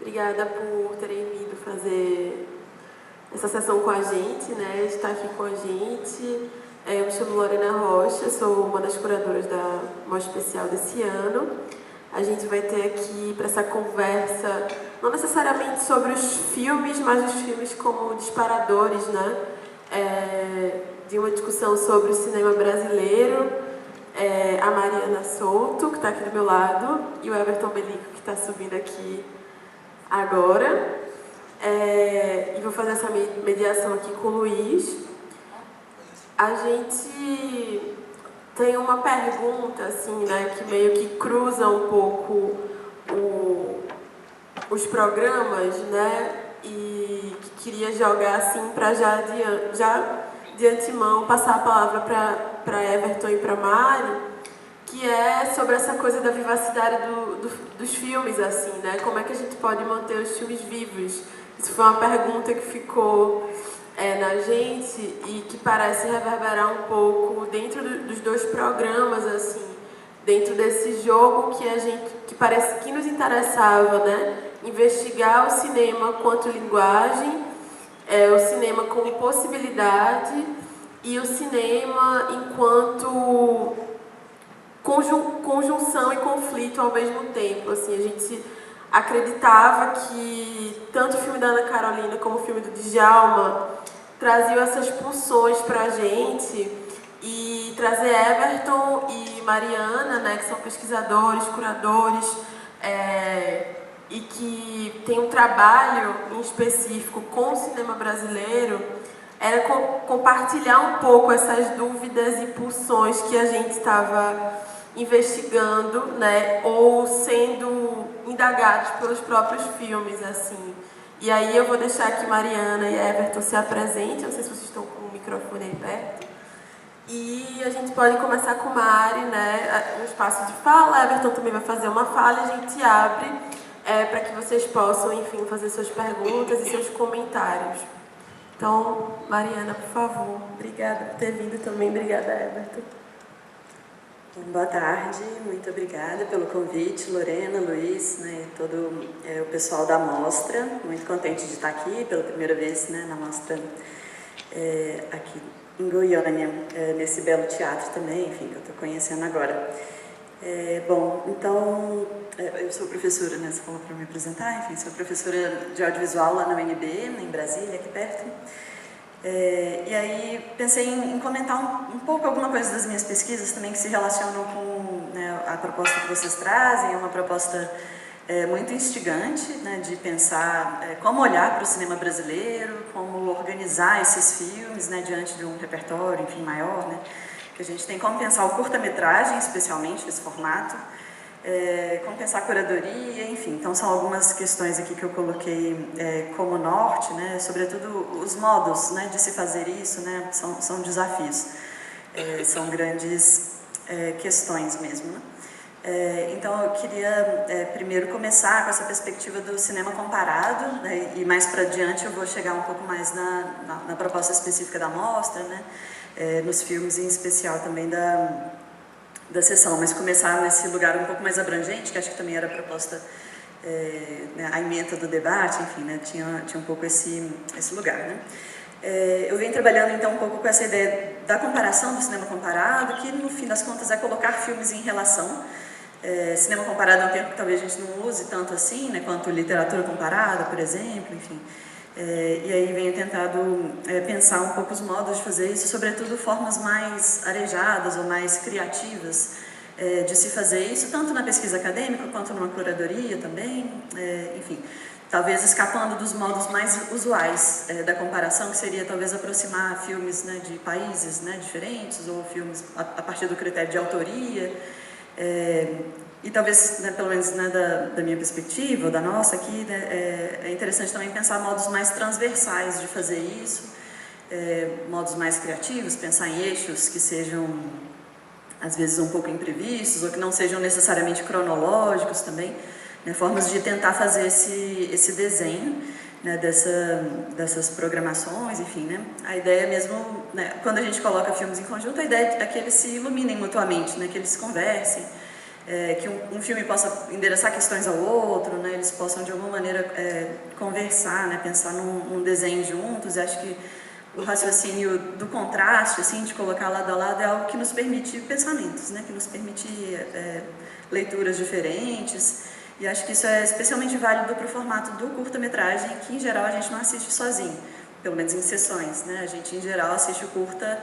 Obrigada por terem vindo fazer essa sessão com a gente, né? Estar aqui com a gente. Eu me chamo Lorena Rocha, sou uma das curadoras da Mostra Especial desse ano. A gente vai ter aqui para essa conversa, não necessariamente sobre os filmes, mas os filmes como disparadores, né? De uma discussão sobre o cinema brasileiro. A Mariana Souto, que está aqui do meu lado, e o Everton Belico, que está subindo aqui agora. E vou fazer essa mediação aqui com o Luiz. A gente tem uma pergunta, assim, né, que meio que cruza um pouco os programas, né, e que queria jogar, assim, para já de antemão passar a palavra para Everton e para Mari, que é sobre essa coisa da vivacidade dos filmes, assim, né, como é que a gente pode manter os filmes vivos. Isso foi uma pergunta que ficou na gente e que parece reverberar um pouco dentro dos dois programas, assim, dentro desse jogo que parece que nos interessava, né? Investigar o cinema quanto linguagem, o cinema como possibilidade e o cinema enquanto conjunção e conflito ao mesmo tempo. Assim, a gente acreditava que tanto o filme da Ana Carolina como o filme do Djalma traziam essas pulsões para a gente, e trazer Everton e Mariana, né, que são pesquisadores, curadores, e que tem um trabalho em específico com o cinema brasileiro, era compartilhar um pouco essas dúvidas e pulsões que a gente estava investigando, né, ou sendo indagados pelos próprios filmes, assim. E aí eu vou deixar que Mariana e Everton se apresentem, não sei se vocês estão com o microfone aí perto. E a gente pode começar com Mari, né, no espaço de fala. Everton também vai fazer uma fala e a gente abre para que vocês possam, enfim, fazer suas perguntas e seus comentários. Então, Mariana, por favor. Obrigada por ter vindo também. Obrigada, Everton. Boa tarde, muito obrigada pelo convite, Lorena, Luiz, né, e todo o pessoal da Mostra. Muito contente de estar aqui pela primeira vez, né, na Mostra aqui em Goiânia, nesse belo teatro também, enfim, que eu estou conhecendo agora. Bom, então, eu sou professora, né, você falou para me apresentar, enfim, sou professora de audiovisual lá na UNB, em Brasília, aqui perto. E aí pensei em comentar um pouco alguma coisa das minhas pesquisas também que se relacionam com, né, a proposta que vocês trazem. É uma proposta muito instigante, né, de pensar como olhar para o cinema brasileiro, como organizar esses filmes, né, diante de um repertório, enfim, maior, né, que a gente tem como pensar o curta-metragem, especialmente nesse formato, como pensar a curadoria, enfim. Então são algumas questões aqui que eu coloquei como norte, né, sobretudo os modos, né, de se fazer isso, né, são desafios, são grandes questões mesmo, né? Então eu queria primeiro começar com essa perspectiva do cinema comparado, né, e mais para adiante eu vou chegar um pouco mais na proposta específica da mostra, né, nos filmes em especial também da sessão, mas começar nesse lugar um pouco mais abrangente, que acho que também era a proposta, né, a ementa do debate, enfim, né, tinha um pouco esse lugar, né. Eu venho trabalhando então um pouco com essa ideia da comparação, do cinema comparado, que no fim das contas é colocar filmes em relação. Cinema comparado é um termo que talvez a gente não use tanto assim, né, quanto literatura comparada, por exemplo, enfim. E aí venho tentado pensar um pouco os modos de fazer isso, sobretudo formas mais arejadas ou mais criativas de se fazer isso, tanto na pesquisa acadêmica quanto numa curadoria também, enfim, talvez escapando dos modos mais usuais da comparação, que seria talvez aproximar filmes, né, de países, né, diferentes, ou filmes a partir do critério de autoria, e talvez, né, pelo menos, né, da minha perspectiva, ou da nossa aqui, né, é interessante também pensar modos mais transversais de fazer isso, modos mais criativos, pensar em eixos que sejam, às vezes, um pouco imprevistos, ou que não sejam necessariamente cronológicos também, né, formas de tentar fazer esse desenho, né, dessas programações, enfim, né, a ideia mesmo, né, quando a gente coloca filmes em conjunto, a ideia é que eles se iluminem mutuamente, né, que eles se conversem, que um filme possa endereçar questões ao outro, né? Eles possam de alguma maneira conversar, né? Pensar num desenho juntos. Acho que o raciocínio do contraste, assim, de colocar lado a lado, é algo que nos permite pensamentos, né? Que nos permite leituras diferentes. E acho que isso é especialmente válido para o formato do curta-metragem, que em geral a gente não assiste sozinho, pelo menos em sessões, né? A gente em geral assiste o curta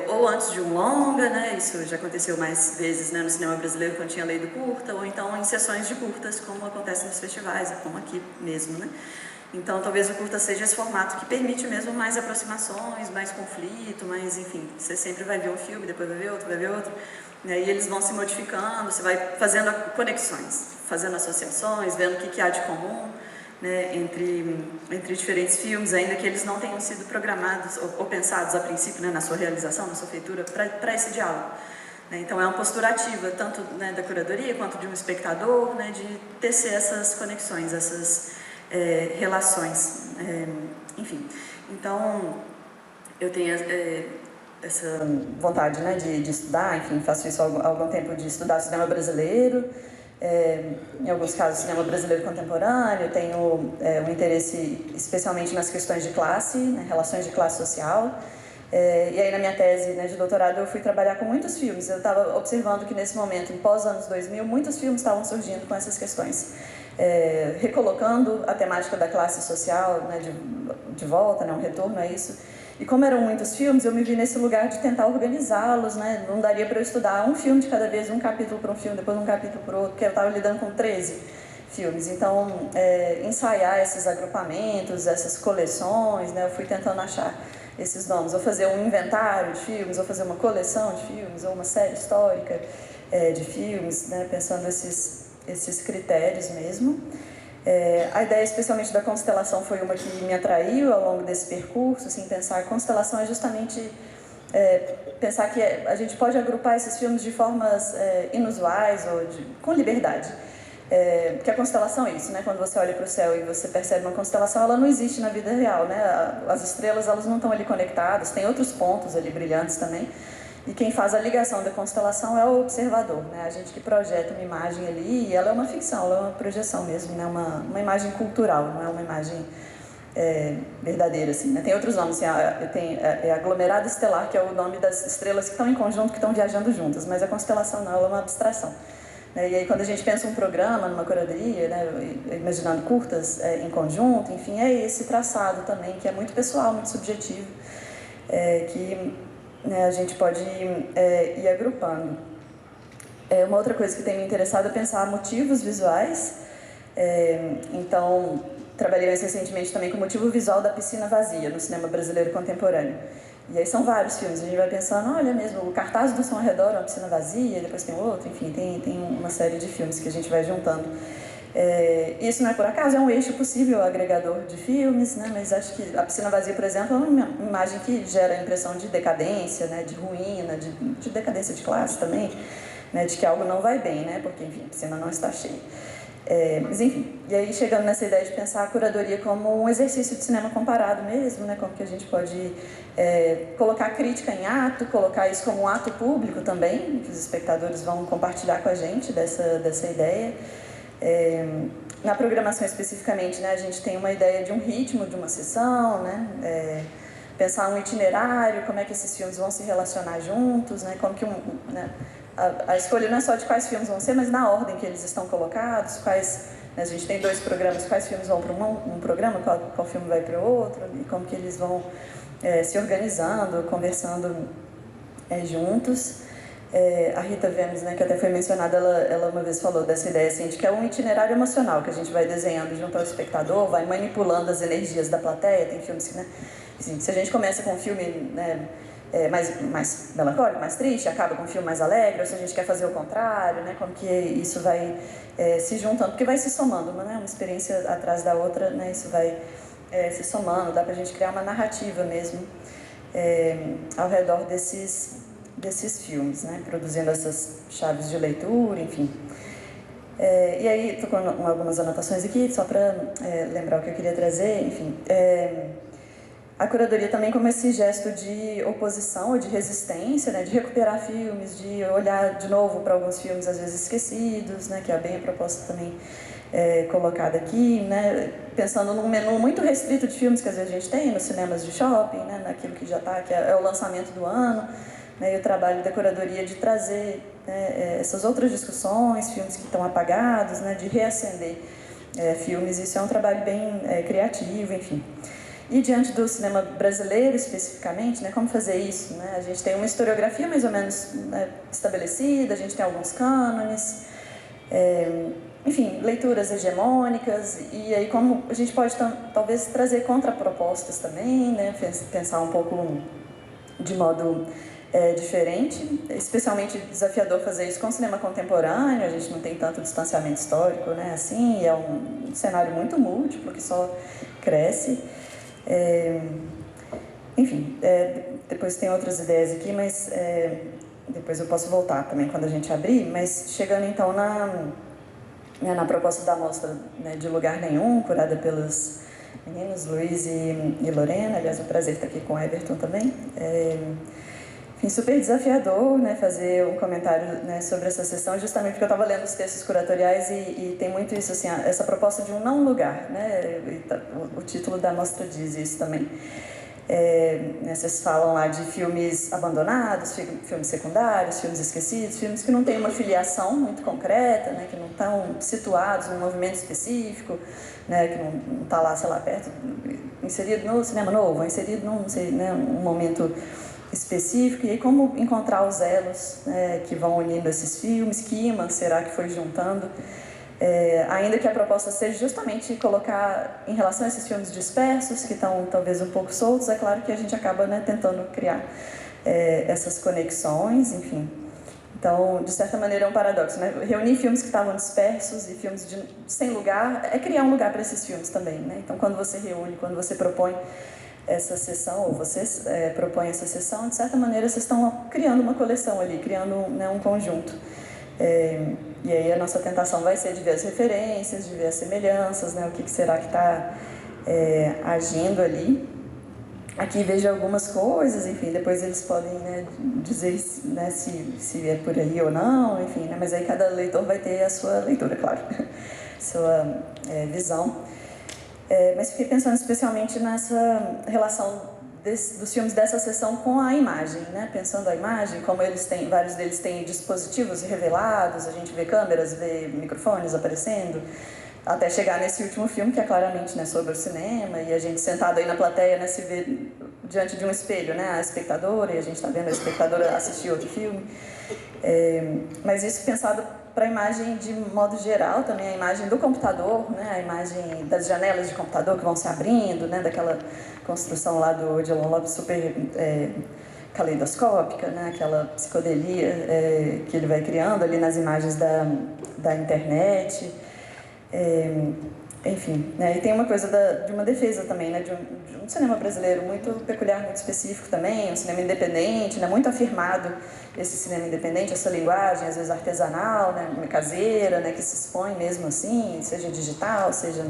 ou antes de um longa, né? Isso já aconteceu mais vezes, né, no cinema brasileiro quando tinha lei do curta, ou então em sessões de curtas, como acontece nos festivais, como aqui mesmo, né? Então talvez o curta seja esse formato que permite mesmo mais aproximações, mais conflito, mais, enfim, você sempre vai ver um filme, depois vai ver outro, e aí eles vão se modificando, você vai fazendo conexões, fazendo associações, vendo o que há de comum, né, entre diferentes filmes, ainda que eles não tenham sido programados ou pensados a princípio, né, na sua realização, na sua feitura, para esse diálogo. Né? Então é uma postura ativa, tanto, né, da curadoria quanto de um espectador, né, de tecer essas conexões, essas relações, enfim. Então eu tenho essa vontade, né, de estudar, enfim, faço isso há algum tempo, de estudar cinema brasileiro, em alguns casos cinema brasileiro contemporâneo, tenho um interesse especialmente nas questões de classe, né, relações de classe social, e aí na minha tese, né, de doutorado eu fui trabalhar com muitos filmes. Eu estava observando que nesse momento, em pós-anos 2000, muitos filmes estavam surgindo com essas questões, recolocando a temática da classe social, né, de volta, né, um retorno a isso. E como eram muitos filmes, eu me vi nesse lugar de tentar organizá-los, né? Não daria para eu estudar um filme de cada vez, um capítulo para um filme, depois um capítulo para o outro, porque eu estava lidando com 13 filmes. Então, ensaiar esses agrupamentos, essas coleções, né? Eu fui tentando achar esses nomes, ou fazer um inventário de filmes, ou fazer uma coleção de filmes, ou uma série histórica de filmes, né? Pensando esses critérios mesmo. A ideia especialmente da constelação foi uma que me atraiu ao longo desse percurso, assim, pensar a constelação é justamente pensar que a gente pode agrupar esses filmes de formas inusuais ou com liberdade. Porque a constelação é isso, né? Quando você olha para o céu e você percebe uma constelação, ela não existe na vida real, né? As estrelas, elas não estão ali conectadas, tem outros pontos ali brilhantes também. E quem faz a ligação da constelação é o observador, né? A gente que projeta uma imagem ali, e ela é uma ficção, ela é uma projeção mesmo, né? Uma imagem cultural, não é uma imagem verdadeira, assim, né? Tem outros nomes, assim, tem aglomerado estelar, que é o nome das estrelas que estão em conjunto, que estão viajando juntas, mas a constelação não, ela é uma abstração. E aí quando a gente pensa um programa, numa curadoria, né, imaginando curtas em conjunto, enfim, é esse traçado também, que é muito pessoal, muito subjetivo, que a gente pode ir agrupando. Uma outra coisa que tem me interessado é pensar motivos visuais. Então, trabalhei mais recentemente também com o motivo visual da piscina vazia no cinema brasileiro contemporâneo. E aí são vários filmes, a gente vai pensando, olha mesmo, o cartaz do Som ao Redor é uma piscina vazia, depois tem outro, enfim, tem uma série de filmes que a gente vai juntando. Isso não é por acaso, é um eixo possível agregador de filmes, né? Mas acho que a piscina vazia, por exemplo, é uma imagem que gera a impressão de decadência, né? De ruína, de decadência de classe também, né? De que algo não vai bem, né? Porque, enfim, a piscina não está cheia. Mas enfim, e aí chegando nessa ideia de pensar a curadoria como um exercício de cinema comparado mesmo, né? Como que a gente pode colocar a crítica em ato, colocar isso como um ato público também, que os espectadores vão compartilhar com a gente dessa ideia. Na programação especificamente, né, a gente tem uma ideia de um ritmo de uma sessão, né, pensar um itinerário, como é que esses filmes vão se relacionar juntos, né, como que a escolha não é só de quais filmes vão ser, mas na ordem que eles estão colocados, né, a gente tem 2 programas, quais filmes vão para um programa, qual filme vai para o outro, e como que eles vão se organizando, conversando juntos. A Rita Vemos, né, que até foi mencionada, ela uma vez falou dessa ideia assim, de que é um itinerário emocional que a gente vai desenhando junto ao espectador, vai manipulando as energias da plateia. Tem filmes que, né, assim, se a gente começa com um filme, né, mais melancólico, mais triste, acaba com um filme mais alegre, ou se a gente quer fazer o contrário, né, como que isso vai se juntando, porque vai se somando, né, uma experiência atrás da outra, né, isso vai se somando, dá pra gente criar uma narrativa mesmo ao redor desses filmes, né, produzindo essas chaves de leitura, enfim. E aí, estou com algumas anotações aqui, só para lembrar o que eu queria trazer, enfim. a curadoria também como esse gesto de oposição ou de resistência, né, de recuperar filmes, de olhar de novo para alguns filmes às vezes esquecidos, né, que é bem a proposta também colocada aqui, né, pensando num menu muito restrito de filmes que às vezes a gente tem nos cinemas de shopping, né, naquilo que já está, que é o lançamento do ano, né, e o trabalho da curadoria de trazer, né, essas outras discussões, filmes que estão apagados, né, de reacender filmes. Isso é um trabalho bem criativo, enfim. E diante do cinema brasileiro especificamente, né, como fazer isso? Né? A gente tem uma historiografia mais ou menos, né, estabelecida, a gente tem alguns cânones, enfim, leituras hegemônicas, e aí como a gente pode talvez trazer contrapropostas também, né, pensar um pouco de modo diferente, especialmente desafiador fazer isso com o cinema contemporâneo. A gente não tem tanto distanciamento histórico, né, assim, é um cenário muito múltiplo que só cresce. Enfim, depois tem outras ideias aqui, mas depois eu posso voltar também quando a gente abrir, mas chegando então na proposta da mostra, né, de Lugar Nenhum, curada pelos meninos Luiz e Lorena. Aliás, é um prazer estar aqui com o Everton também. Enfim, super desafiador, né, fazer um comentário, né, sobre essa sessão, justamente porque eu estava lendo os textos curatoriais e tem muito isso, assim, essa proposta de um não lugar, né, o título da mostra diz isso também. Né, vocês falam lá de filmes abandonados, filmes secundários, filmes esquecidos, filmes que não têm uma filiação muito concreta, né, que não estão situados num movimento específico, né, que não está lá, sei lá, perto, inserido no cinema novo, inserido num, não sei, né, um momento específico. E aí como encontrar os elos, né, que vão unindo esses filmes, que imã será que foi juntando, ainda que a proposta seja justamente colocar em relação a esses filmes dispersos, que estão talvez um pouco soltos. É claro que a gente acaba, né, tentando criar essas conexões, enfim. Então, de certa maneira, é um paradoxo, né? Reunir filmes que estavam dispersos e filmes sem lugar é criar um lugar para esses filmes também, né? Então, quando você reúne, quando você propõe essa sessão, ou vocês propõem essa sessão, de certa maneira vocês estão criando uma coleção ali, criando, né, um conjunto. E aí a nossa tentação vai ser de ver as referências, de ver as semelhanças, né, o que será que está agindo ali. Aqui vejo algumas coisas, enfim, depois eles podem, né, dizer, né, se é por aí ou não, enfim, né, mas aí cada leitor vai ter a sua leitura, claro, sua visão. Mas fiquei pensando especialmente nessa relação dos filmes dessa sessão com a imagem, né? Pensando a imagem, como eles têm, vários deles têm dispositivos revelados, a gente vê câmeras, vê microfones aparecendo, até chegar nesse último filme, que é claramente, né, sobre o cinema, e a gente sentado aí na plateia, né, se vê diante de um espelho, né, a espectadora, e a gente está vendo a espectadora assistir outro filme. Mas isso pensado para a imagem de modo geral, também a imagem do computador, né, a imagem das janelas de computador que vão se abrindo, né, daquela construção lá do Odilon Lopes super caleidoscópica, né, aquela psicodelia que ele vai criando ali nas imagens da internet. Enfim, né, e tem uma coisa de uma defesa também, né, de um cinema brasileiro muito peculiar, muito específico também, um cinema independente, né, muito afirmado esse cinema independente, essa linguagem às vezes artesanal, né, caseira, né, que se expõe mesmo assim, seja digital, seja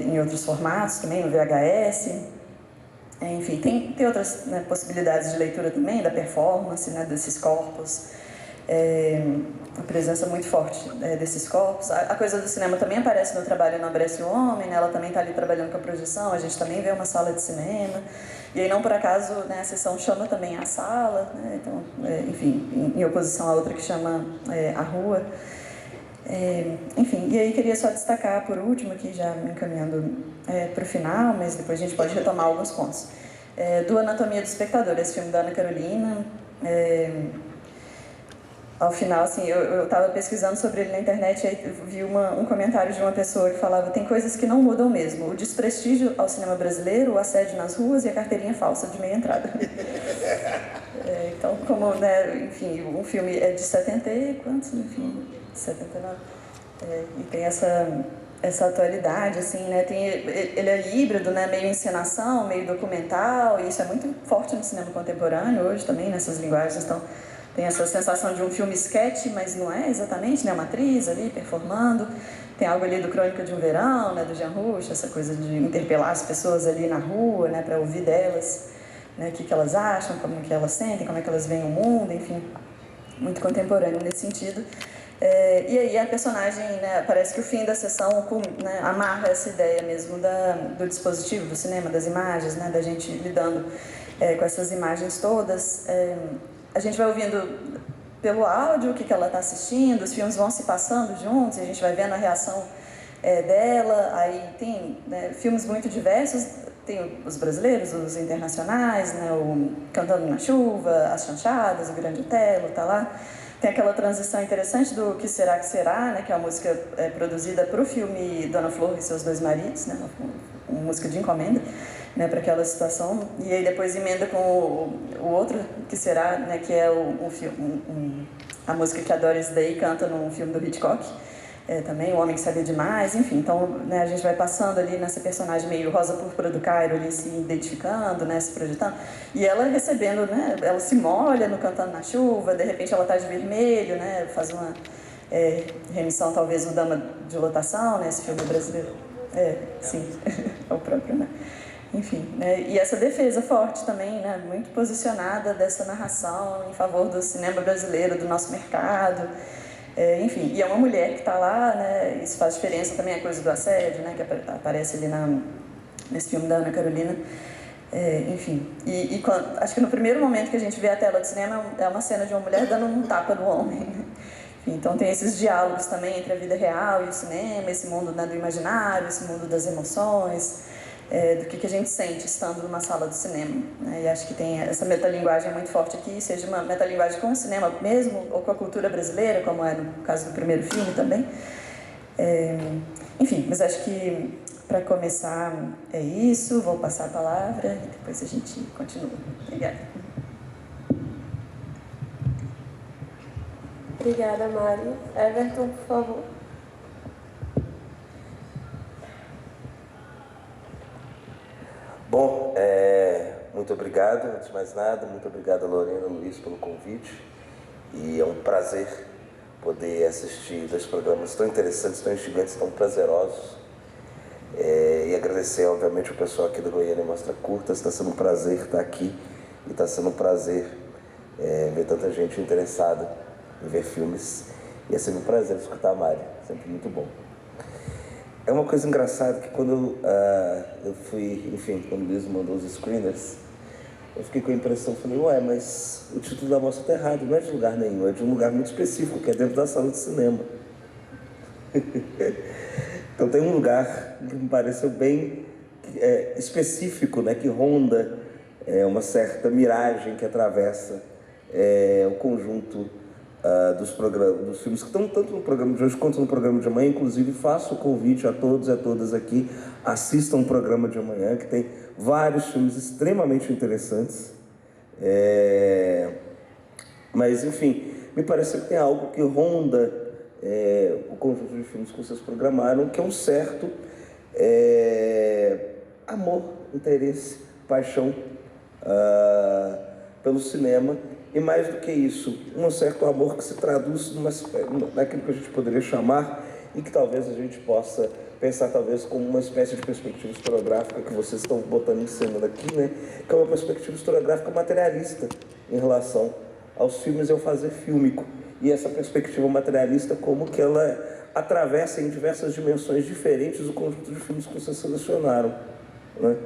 em outros formatos também, no VHS. Enfim, tem outras, né, possibilidades de leitura também, da performance, né, desses corpos. A presença muito forte desses corpos. A coisa do cinema também aparece no trabalho Não Abrece o Homem, né? Ela também está ali trabalhando com a projeção, a gente também vê uma sala de cinema, e aí não por acaso, né, a sessão chama também a sala, né? Então, enfim, em oposição a outra que chama a rua. Enfim, e aí queria só destacar por último, aqui já me encaminhando para o final, mas depois a gente pode retomar alguns pontos, do Anatomia do Espectador, esse filme da Ana Carolina. Ao final, assim, eu estava pesquisando sobre ele na internet e aí vi um comentário de uma pessoa que falava: tem coisas que não mudam mesmo, o desprestígio ao cinema brasileiro, o assédio nas ruas e a carteirinha falsa de meia entrada. Então, como, né, enfim, um filme é de 70 e quantos, enfim, 79, e tem essa atualidade, assim, né, ele é híbrido, né, meio encenação, meio documental, e isso é muito forte no cinema contemporâneo hoje também, nessas linguagens. Então, tem essa sensação de um filme sketch, mas não é exatamente, né? Uma atriz ali performando. tem algo ali do Crônica de um Verão, né, do Jean Rouch, essa coisa de interpelar as pessoas ali na rua, né, para ouvir delas, né, o que elas acham, como que elas sentem, como é que elas veem o mundo, enfim, muito contemporâneo nesse sentido. E aí a personagem, né, parece que o fim da sessão, né, amarra essa ideia mesmo do dispositivo, do cinema, das imagens, né, da gente lidando com essas imagens todas. A gente vai ouvindo pelo áudio o que ela está assistindo, os filmes vão se passando juntos, e a gente vai vendo a reação dela. Aí tem, né, filmes muito diversos, tem os brasileiros, os internacionais, né, o Cantando na Chuva, As Chanchadas, O Grande Otelo, tá lá. Tem aquela transição interessante do Que Será Que Será, né, que é uma música produzida para o filme Dona Flor e Seus Dois Maridos, né, uma música de encomenda, né, para aquela situação. E aí depois emenda com o outro Que Será, né, que é a música que a Doris Day canta num filme do Hitchcock, também, O Homem que Sabia Demais, enfim. Então, né, a gente vai passando ali nessa personagem meio Rosa Púrpura do Cairo, ali se identificando, né, se projetando, e ela recebendo, né, ela se molha no Cantando na Chuva, de repente ela está de vermelho, né, faz uma remissão talvez o Dama de Lotação, né, esse filme brasileiro. Sim, é o próprio, né. Enfim, né, e essa defesa forte também, né, muito posicionada dessa narração em favor do cinema brasileiro, do nosso mercado. Enfim, e é uma mulher que está lá, né, isso faz diferença também, a coisa do assédio, né, que aparece ali nesse filme da Ana Carolina. Enfim, acho que no primeiro momento que a gente vê a tela de cinema é uma cena de uma mulher dando um tapa no homem, né? Enfim, então tem esses diálogos também entre a vida real e o cinema, esse mundo, né, do imaginário, esse mundo das emoções, do que a gente sente estando numa sala de cinema, né? E acho que tem essa metalinguagem muito forte aqui, seja uma metalinguagem com o cinema mesmo, ou com a cultura brasileira, como é no caso do primeiro filme também. Enfim, mas acho que para começar é isso, vou passar a palavra e depois a gente continua. Obrigada. Obrigada, Mari. Everton, por favor. Bom, muito obrigado, antes de mais nada, muito obrigado a Lorena e Luiz pelo convite, e é um prazer poder assistir dois programas tão interessantes, tão instigantes, tão prazerosos, e agradecer obviamente o pessoal aqui do Goiânia Mostra Curtas. Está sendo um prazer estar aqui, e está sendo um prazer ver tanta gente interessada em ver filmes, e é sempre um prazer escutar a Mari, sempre muito bom. É uma coisa engraçada que quando eu fui, enfim, quando o Luiz mandou os screeners, eu fiquei com a impressão, falei, ué, mas o título da mostra está errado, não é de lugar nenhum, é de um lugar muito específico, que é dentro da sala de cinema. Então tem um lugar que me pareceu bem específico, né, que ronda uma certa miragem que atravessa o conjunto dos filmes que estão tanto no programa de hoje quanto no programa de amanhã. Inclusive faço o convite a todos e a todas aqui, assistam o programa de amanhã, que tem vários filmes extremamente interessantes, mas enfim, me parece que tem algo que ronda o conjunto de filmes que vocês programaram, que é um certo amor, interesse, paixão pelo cinema. E mais do que isso, um certo amor que se traduz naquilo que a gente poderia chamar, e que talvez a gente possa pensar talvez como uma espécie de perspectiva historiográfica que vocês estão botando em cena daqui, né? Que é uma perspectiva historiográfica materialista em relação aos filmes e ao fazer fílmico. E essa perspectiva materialista, como que ela atravessa em diversas dimensões diferentes o conjunto de filmes que vocês selecionaram, né?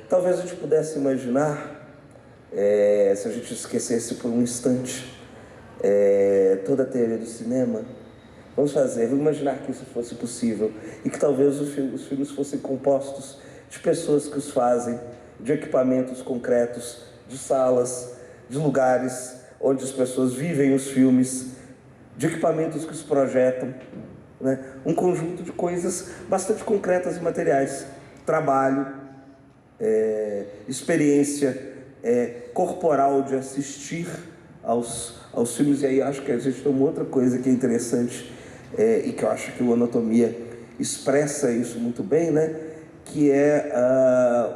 Talvez a gente pudesse imaginar, se a gente esquecesse por um instante toda a teoria do cinema, vamos imaginar que isso fosse possível, e que talvez os filmes fossem compostos de pessoas que os fazem, de equipamentos concretos, de salas, de lugares onde as pessoas vivem os filmes, de equipamentos que os projetam, né? Um conjunto de coisas bastante concretas e materiais, trabalho, experiência corporal de assistir aos filmes. E aí acho que a gente tem uma outra coisa que é interessante, e que eu acho que o Anatomia expressa isso muito bem, né? Que é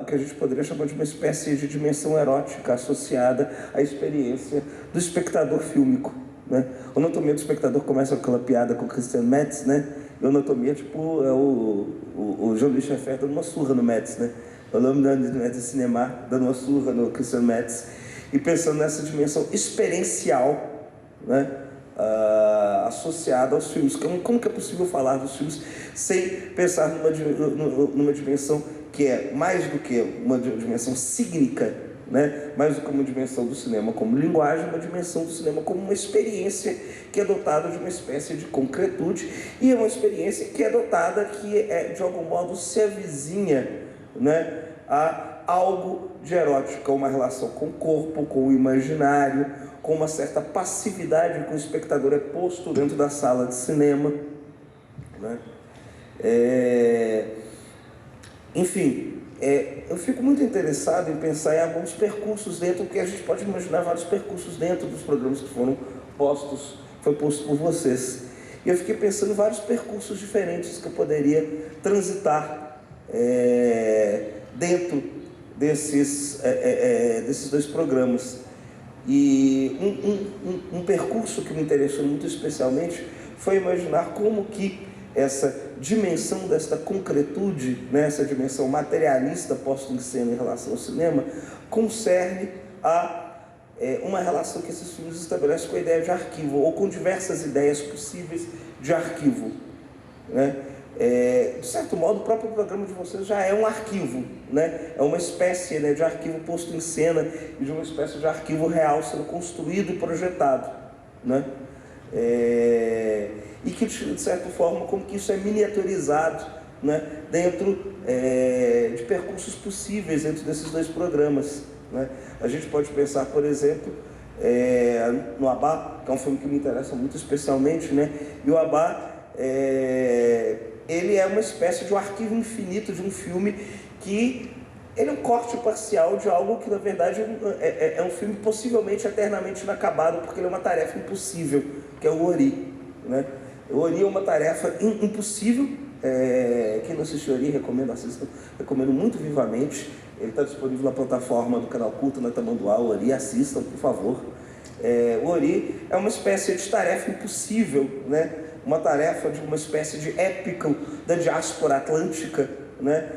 o que a gente poderia chamar de uma espécie de dimensão erótica associada à experiência do espectador fílmico, né? O Anatomia do Espectador começa com aquela piada com o Christian Metz, né? E Anatomia, tipo, é o Jean-Louis Schaeffer dando uma surra no Médici, né? O nome do Médici Cinema dando uma surra no Christian Médici. E pensando nessa dimensão experiencial, né? Associada aos filmes. Como que é possível falar dos filmes sem pensar numa dimensão que é mais do que uma dimensão cígnica, né? Mais do que uma dimensão do cinema como linguagem, uma dimensão do cinema como uma experiência que é dotada de uma espécie de concretude e é uma experiência que é dotada, que de algum modo se avizinha, né, a algo de erótica, uma relação com o corpo, com o imaginário, com uma certa passividade que o espectador é posto dentro da sala de cinema, né? Enfim, eu fico muito interessado em pensar em alguns percursos dentro, porque a gente pode imaginar vários percursos dentro dos programas que foi posto por vocês. E eu fiquei pensando em vários percursos diferentes que eu poderia transitar dentro desses dois programas. E um percurso que me interessou muito especialmente foi imaginar como que essa dimensão desta concretude, né, essa dimensão materialista posta em cena em relação ao cinema, concerne a uma relação que esses filmes estabelecem com a ideia de arquivo, ou com diversas ideias possíveis de arquivo, né? De certo modo, o próprio programa de vocês já é um arquivo, né? É uma espécie, né, de arquivo posto em cena e de uma espécie de arquivo real sendo construído e projetado, né? E que, de certa forma, como que isso é miniaturizado, né, dentro de percursos possíveis dentro desses dois programas, né? A gente pode pensar, por exemplo, no Abá, que é um filme que me interessa muito especialmente, né? E o Abá, ele é uma espécie de um arquivo infinito de um filme que ele é um corte parcial de algo que, na verdade, é um filme possivelmente eternamente inacabado, porque ele é uma tarefa impossível, que é o Ori, né? O Ori é uma tarefa impossível. Quem não assistiu Ori, recomendo, assistam, recomendo muito vivamente. Ele está disponível na plataforma do canal Culto na Tamanduá. O Ori, assistam, por favor. O Ori é uma espécie de tarefa impossível, né? Uma tarefa de uma espécie de épico da diáspora atlântica, né?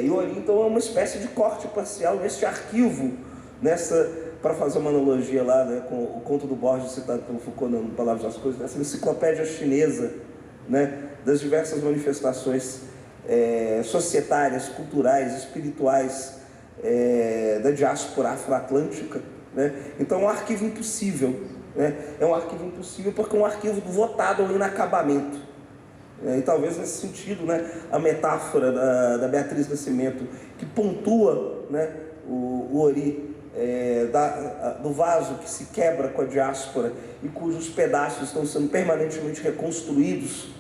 E o Ori, então, é uma espécie de corte parcial neste arquivo, para fazer uma analogia lá, né, com o conto do Borges citado pelo Foucault no Palavras das Coisas, nessa enciclopédia chinesa, né, das diversas manifestações societárias, culturais, espirituais da diáspora afroatlântica, né? Então é um arquivo impossível, né? É um arquivo impossível porque é um arquivo votado ao inacabamento. E talvez nesse sentido, né, a metáfora da Beatriz Nascimento, que pontua, né, o Ori, do vaso que se quebra com a diáspora e cujos pedaços estão sendo permanentemente reconstruídos,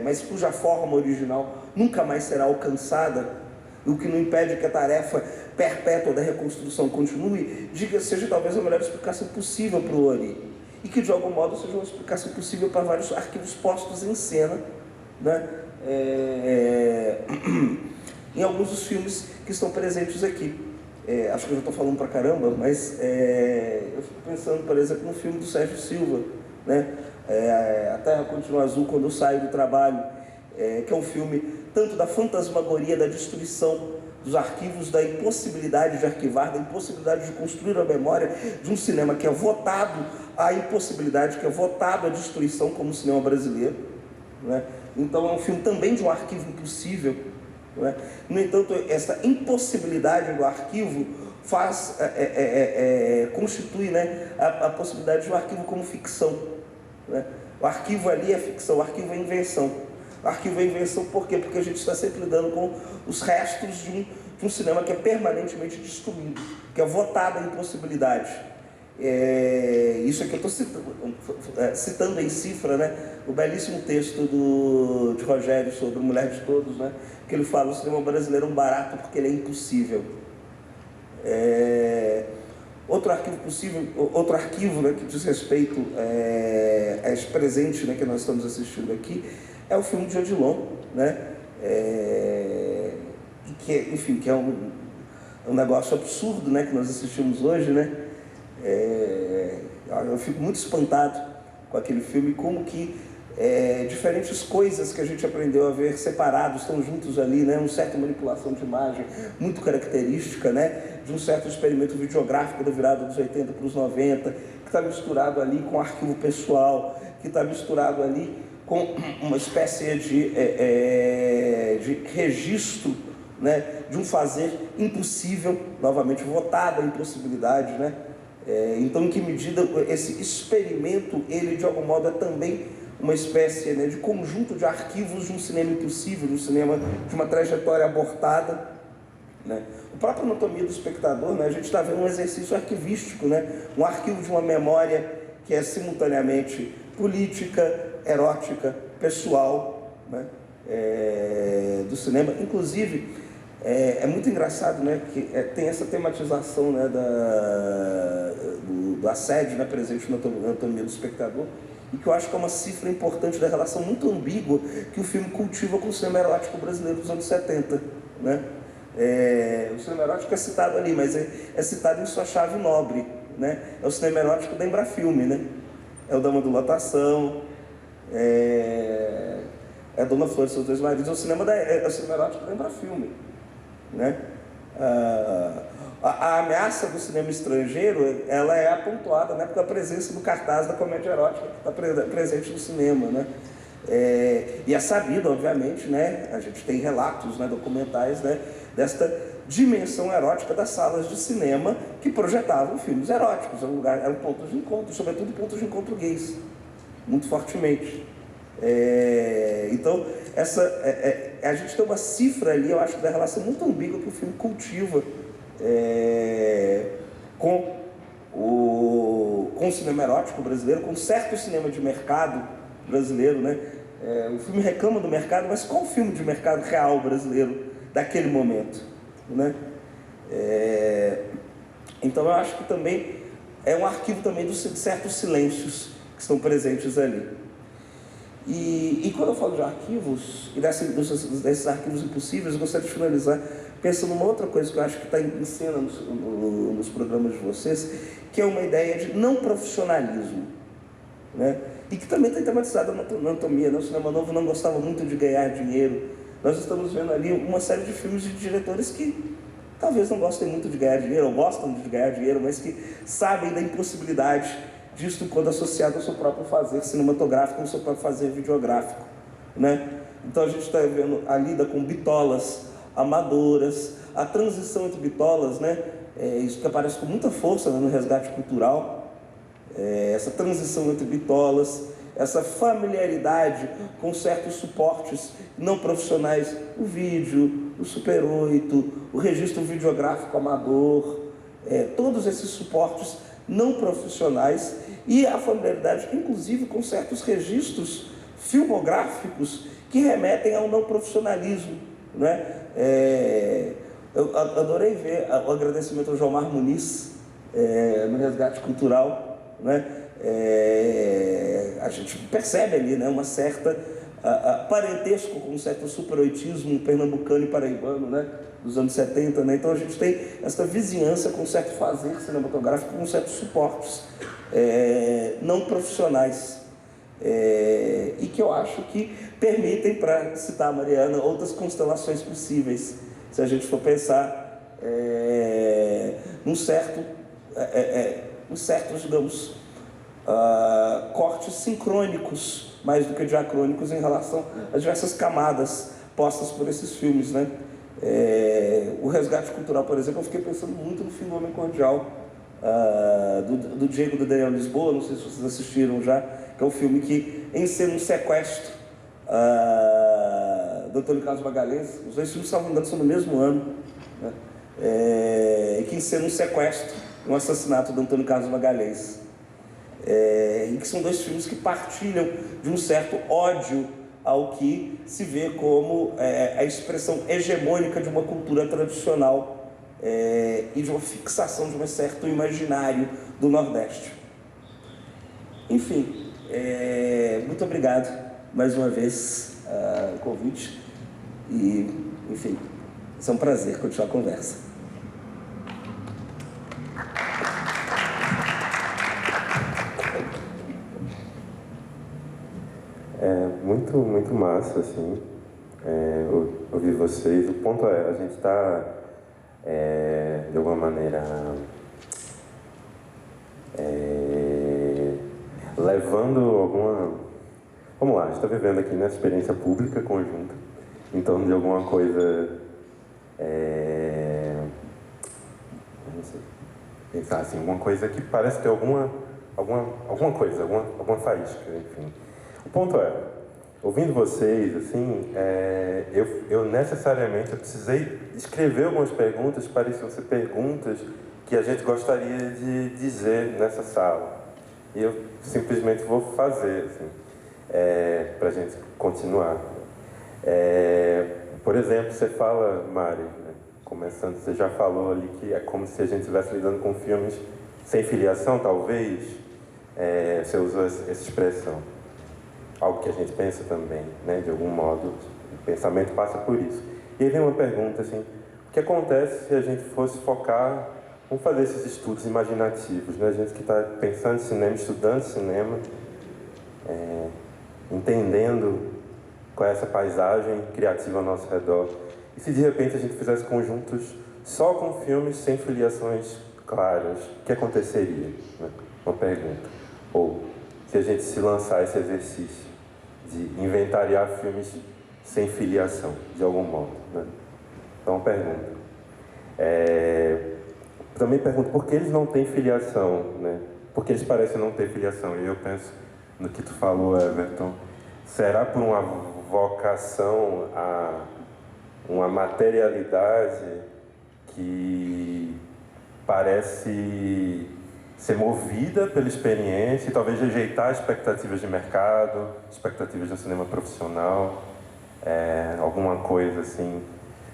mas cuja forma original nunca mais será alcançada, o que não impede que a tarefa perpétua da reconstrução continue, seja talvez a melhor explicação possível para o Ori, e que de algum modo seja uma explicação possível para vários arquivos postos em cena, né? Em alguns dos filmes que estão presentes aqui. Acho que eu já estou falando pra caramba, mas eu fico pensando, por exemplo, no filme do Sérgio Silva, né? A Terra Continua Azul Quando Eu Saio do Trabalho, que é um filme tanto da fantasmagoria da destruição dos arquivos, da impossibilidade de arquivar, da impossibilidade de construir a memória de um cinema que é votado à impossibilidade, que é votado à destruição como o cinema brasileiro, né? Então é um filme também de um arquivo impossível, né? No entanto, essa impossibilidade do arquivo constitui, né, a possibilidade de um arquivo como ficção, né? O arquivo ali é ficção, o arquivo é invenção. O arquivo é invenção por quê? Porque a gente está sempre lidando com os restos de um cinema que é permanentemente destruído, que é votado à impossibilidade. Isso aqui eu estou citando em cifra, né, o belíssimo texto de Rogério sobre Mulher de Todos, né, que ele fala: o cinema brasileiro é um barato porque ele é impossível. Outro arquivo possível, outro arquivo, né, que diz respeito a esse presente, né, que nós estamos assistindo aqui, é o filme de Odilon, né, e que, enfim, que é um negócio absurdo, né, que nós assistimos hoje, né. Eu fico muito espantado com aquele filme, como que diferentes coisas que a gente aprendeu a ver separados, estão juntos ali, né? Uma certa manipulação de imagem muito característica, né? De um certo experimento videográfico da virada dos 80 para os 90, que está misturado ali com arquivo pessoal, que está misturado ali com uma espécie de registro, né? De um fazer impossível, novamente votada a impossibilidade, né? Então, em que medida esse experimento, ele de algum modo é também uma espécie, né, de conjunto de arquivos de um cinema impossível, de um cinema de uma trajetória abortada, né? O próprio Anatomia do Espectador, né, a gente está vendo um exercício arquivístico, né? Um arquivo de uma memória que é simultaneamente política, erótica, pessoal, né? Do cinema. Inclusive, é muito engraçado, né, que tem essa tematização, né, do assédio, né, presente na Anatomia do Espectador, e que eu acho que é uma cifra importante da relação muito ambígua que o filme cultiva com o cinema erótico brasileiro dos anos 70, né? O cinema erótico é citado ali, mas é citado em sua chave nobre, né? É o cinema erótico da Embrafilme, né? É o Dama do Lotação, é Dona Flor e seus dois maridos, é o cinema erótico da Embrafilme, né? A ameaça do cinema estrangeiro, ela é apontada, né, pela presença do cartaz da comédia erótica que está presente no cinema, né? E é sabido, obviamente, né, a gente tem relatos, né, documentais, né, desta dimensão erótica das salas de cinema que projetavam filmes eróticos. Era um ponto de encontro, sobretudo pontos de encontro gays, muito fortemente. Então, a gente tem uma cifra ali, eu acho, da relação muito ambígua que o filme cultiva com o cinema erótico brasileiro, com um certo cinema de mercado brasileiro, né? O filme reclama do mercado, mas qual o filme de mercado real brasileiro daquele momento, né? Então eu acho que também é um arquivo também de certos silêncios que estão presentes ali. E quando eu falo de arquivos, e desses arquivos impossíveis, eu gostaria de finalizar pensando numa outra coisa que eu acho que está em cena nos programas de vocês, que é uma ideia de não profissionalismo, né? E que também está tematizada na Anatomia, né? O cinema novo não gostava muito de ganhar dinheiro. Nós estamos vendo ali uma série de filmes de diretores que talvez não gostem muito de ganhar dinheiro, ou gostam de ganhar dinheiro, mas que sabem da impossibilidade disso quando associado ao seu próprio fazer cinematográfico, ao seu próprio fazer videográfico, né? Então a gente está vendo a lida com bitolas amadoras, a transição entre bitolas, né? Isso que aparece com muita força, né, no Resgate Cultural, essa transição entre bitolas, essa familiaridade com certos suportes não profissionais, o vídeo, o Super 8, o registro videográfico amador, todos esses suportes não profissionais, e a familiaridade, inclusive, com certos registros filmográficos que remetem ao não profissionalismo, né? Eu adorei ver o agradecimento ao Jomar Muniz no Resgate Cultural, né? A gente percebe ali, né, uma certa parentesco com um certo super-oitismo pernambucano e paraibano, né, dos anos 70, né? Então a gente tem essa vizinhança com um certo fazer cinematográfico, com certos suportes não profissionais, e que eu acho que permitem, para citar a Mariana, outras constelações possíveis, se a gente for pensar num certos, digamos, cortes sincrônicos, mais do que diacrônicos, em relação às diversas camadas postas por esses filmes, né? O Resgate Cultural, por exemplo, eu fiquei pensando muito no Fim do Homem Cordial, do Diego do Daniel Lisboa, não sei se vocês assistiram já, que é um filme que encena um sequestro do Antônio Carlos Magalhães. Os dois filmes, se não me engano, são no mesmo ano, né? E que encena um sequestro, um assassinato do Antônio Carlos Magalhães. E que são dois filmes que partilham de um certo ódio ao que se vê como a expressão hegemônica de uma cultura tradicional, e de uma fixação de um certo imaginário do Nordeste. Enfim, muito obrigado mais uma vez o convite, e, enfim, é um prazer continuar a conversa. muito massa, assim, ouvir vocês. O ponto é, a gente está, de alguma maneira, levando alguma... Vamos lá, a gente está vivendo aqui nessa experiência pública conjunta, em torno de alguma coisa... não sei, pensar assim, alguma coisa que parece ter alguma faísca, enfim. O ponto é, ouvindo vocês, assim, eu necessariamente precisei escrever algumas perguntas que pareciam ser perguntas que a gente gostaria de dizer nessa sala. E eu simplesmente vou fazer, assim, para a gente continuar. Por exemplo, você fala, Mari, né, começando, você já falou ali que é como se a gente estivesse lidando com filmes sem filiação, talvez. Você usou essa expressão. Algo que a gente pensa também, né, de algum modo, o pensamento passa por isso. E aí vem uma pergunta, assim, o que acontece se a gente fosse focar, vamos fazer esses estudos imaginativos, né, a gente que está pensando em cinema, estudando cinema, entendendo qual é essa paisagem criativa ao nosso redor. E se de repente a gente fizesse conjuntos só com filmes sem filiações claras, o que aconteceria? Né? Uma pergunta. Ou se a gente se lançar esse exercício de inventariar filmes sem filiação, de algum modo. Né? Então, uma pergunta. Também pergunto por que eles não têm filiação, né? Por que eles parecem não ter filiação? E eu penso no que tu falou, Everton. Será por uma vocação a uma materialidade que parece ser movida pela experiência e talvez rejeitar expectativas de mercado, expectativas de um cinema profissional, alguma coisa assim,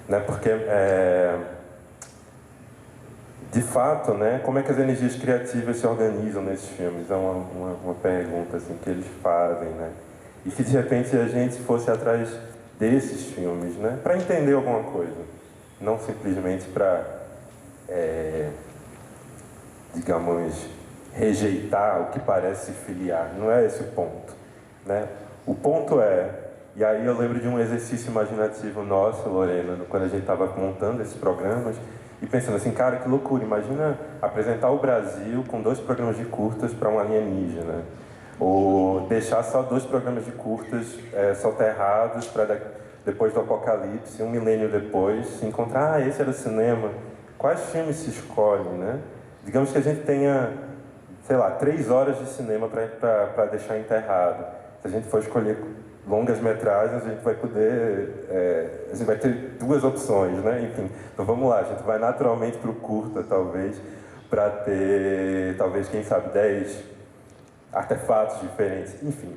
né? Porque de fato, né, como é que as energias criativas se organizam nesses filmes? É uma pergunta assim que eles fazem, né? E se de repente a gente fosse atrás desses filmes, né, para entender alguma coisa, não simplesmente para digamos, rejeitar o que parece se filiar. Não é esse o ponto, né? O ponto é, e aí eu lembro de um exercício imaginativo nosso, Lorena, quando a gente estava montando esses programas, e pensando assim, cara, que loucura, imagina apresentar o Brasil com 2 programas de curtas para um alienígena, ou deixar só 2 programas de curtas soterrados para depois do apocalipse, 1 milênio depois, se encontrar, esse era o cinema. Quais filmes se escolhem, né? Digamos que a gente tenha, sei lá, 3 horas de cinema para deixar enterrado. Se a gente for escolher longas metragens, a gente vai poder... a gente vai ter 2 opções, né? Enfim, então vamos lá, a gente vai naturalmente para o curta, talvez, para ter, talvez, quem sabe, 10 artefatos diferentes. Enfim,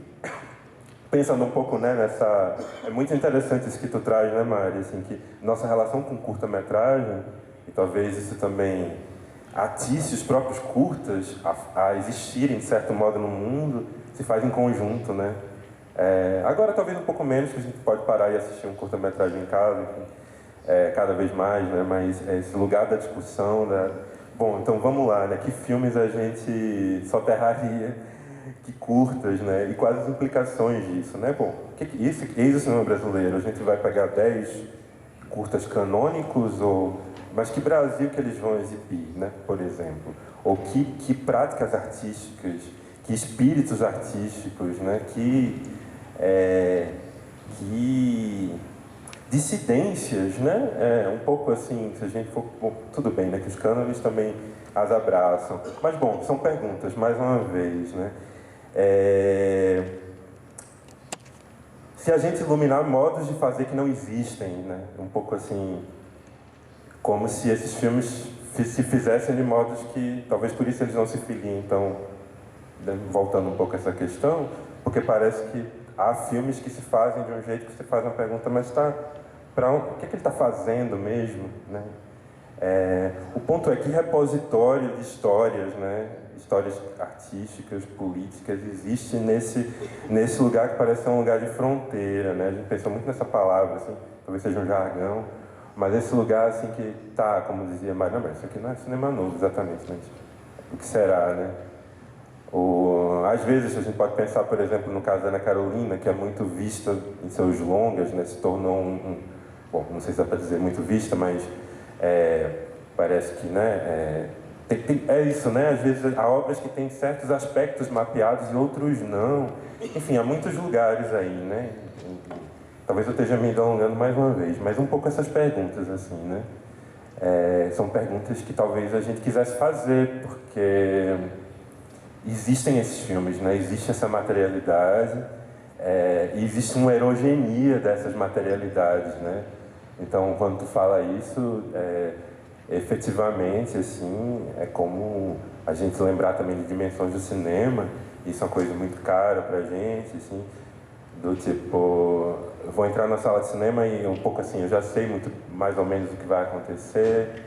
pensando um pouco, né, nessa... É muito interessante isso que tu traz, né, Mari? Assim, que nossa relação com curta-metragem, e talvez isso também atice os próprios curtas a existirem, de certo modo, no mundo, se faz em conjunto, né? Agora, talvez um pouco menos, que a gente pode parar e assistir um curta-metragem em casa, enfim, cada vez mais, né? Mas esse lugar da discussão, Bom, então vamos lá, né? Que filmes a gente soterraria, que curtas, né? E quais as implicações disso, né? Bom, eis o cinema brasileiro, a gente vai pegar 10 curtas canônicos ou... Mas que Brasil que eles vão exibir, né, por exemplo? Ou que práticas artísticas, que espíritos artísticos, né, que dissidências, né? Um pouco assim, se a gente for... Bom, tudo bem, né, que os cânones também as abraçam. Mas, bom, são perguntas, mais uma vez, né? Se a gente iluminar modos de fazer que não existem, né? Um pouco assim... Como se esses filmes se fizessem de modos que, talvez por isso eles não se filiem. Então, voltando um pouco a essa questão, porque parece que há filmes que se fazem de um jeito que você faz uma pergunta, mas o que ele está fazendo mesmo, né? O ponto é que repositório de histórias, né? Histórias artísticas, políticas, existe nesse lugar que parece ser um lugar de fronteira, né? A gente pensa muito nessa palavra, assim, talvez seja um jargão, mas esse lugar, assim, que tá, como dizia Maria, não, mas isso aqui não é cinema novo, exatamente, mas o que será, né? Ou, às vezes, a gente pode pensar, por exemplo, no caso da Ana Carolina, que é muito vista em seus longas, né? Se tornou bom, não sei se dá para dizer muito vista, mas parece que, né? É isso, né? Às vezes há obras que têm certos aspectos mapeados e outros não. Enfim, há muitos lugares aí, né? Talvez eu esteja me alongando mais uma vez, mas um pouco essas perguntas, assim, né? São perguntas que talvez a gente quisesse fazer, porque existem esses filmes, né? Existe essa materialidade, e existe uma heterogeneia dessas materialidades, né? Então, quando tu fala isso, efetivamente, assim, é como a gente lembrar também de dimensões do cinema. Isso é uma coisa muito cara pra gente, assim, do tipo, eu vou entrar na sala de cinema e um pouco assim, eu já sei muito mais ou menos o que vai acontecer,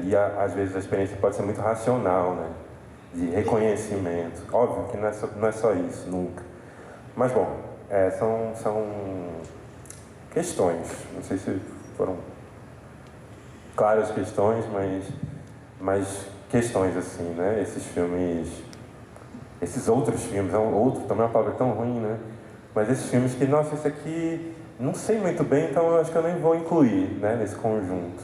e às vezes a experiência pode ser muito racional, né? De reconhecimento. Óbvio que não é só isso, nunca. Mas, bom, são questões. Não sei se foram claras questões, mas questões, assim, né? Esses filmes, esses outros filmes, outro também é uma palavra tão ruim, né? Mas esses filmes que, nossa, esse aqui não sei muito bem, então eu acho que eu nem vou incluir, né, nesse conjunto.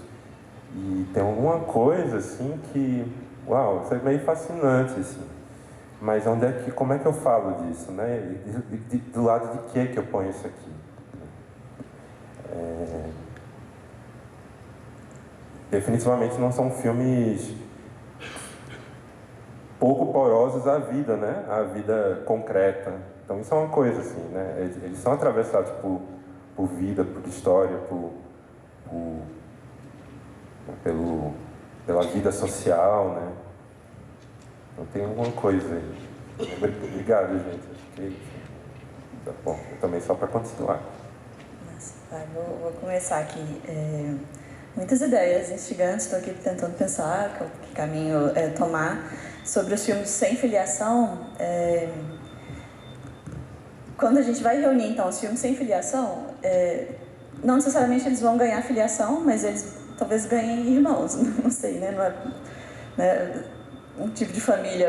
E tem alguma coisa, assim, que, uau, isso é meio fascinante, assim. Mas como é que eu falo disso, né? Do lado de que eu ponho isso aqui? Definitivamente não são filmes pouco porosos à vida, né? À vida concreta. Então isso é uma coisa, assim, né? Eles são atravessados por vida, por história, pela vida social, né? Então tem alguma coisa aí. Obrigado, gente. Acho que tá bom. Eu também só para continuar. Nossa, vou começar aqui. Muitas ideias instigantes, estou aqui tentando pensar que caminho tomar sobre os filmes sem filiação. Quando a gente vai reunir, então, os filmes sem filiação, não necessariamente eles vão ganhar filiação, mas eles talvez ganhem irmãos, não sei, né? Não é, né? Um tipo de família,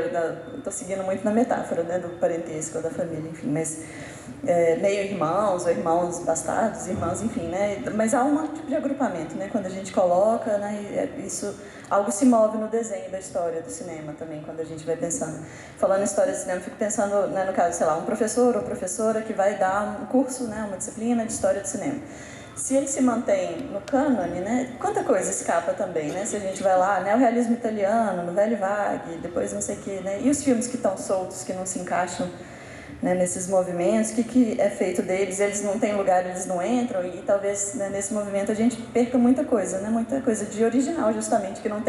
estou seguindo muito na metáfora, né, do parentesco, da família, enfim, mas meio-irmãos ou irmãos bastardos, irmãos, enfim, né? Mas há um tipo de agrupamento, né? Quando a gente coloca, né? Algo se move no desenho da história do cinema também, quando a gente vai pensando. Falando em história do cinema, fico pensando, né, no caso, sei lá, um professor ou professora que vai dar um curso, né, uma disciplina de história do cinema. Se ele se mantém no cânone, né, quanta coisa escapa também, né? Se a gente vai lá, né, o realismo italiano, novelle vague, depois não sei o quê, né? E os filmes que estão soltos, que não se encaixam, né, nesses movimentos, o que é feito deles? Eles não têm lugar, eles não entram, e talvez, né, nesse movimento a gente perca muita coisa, né? Muita coisa de original, justamente, que não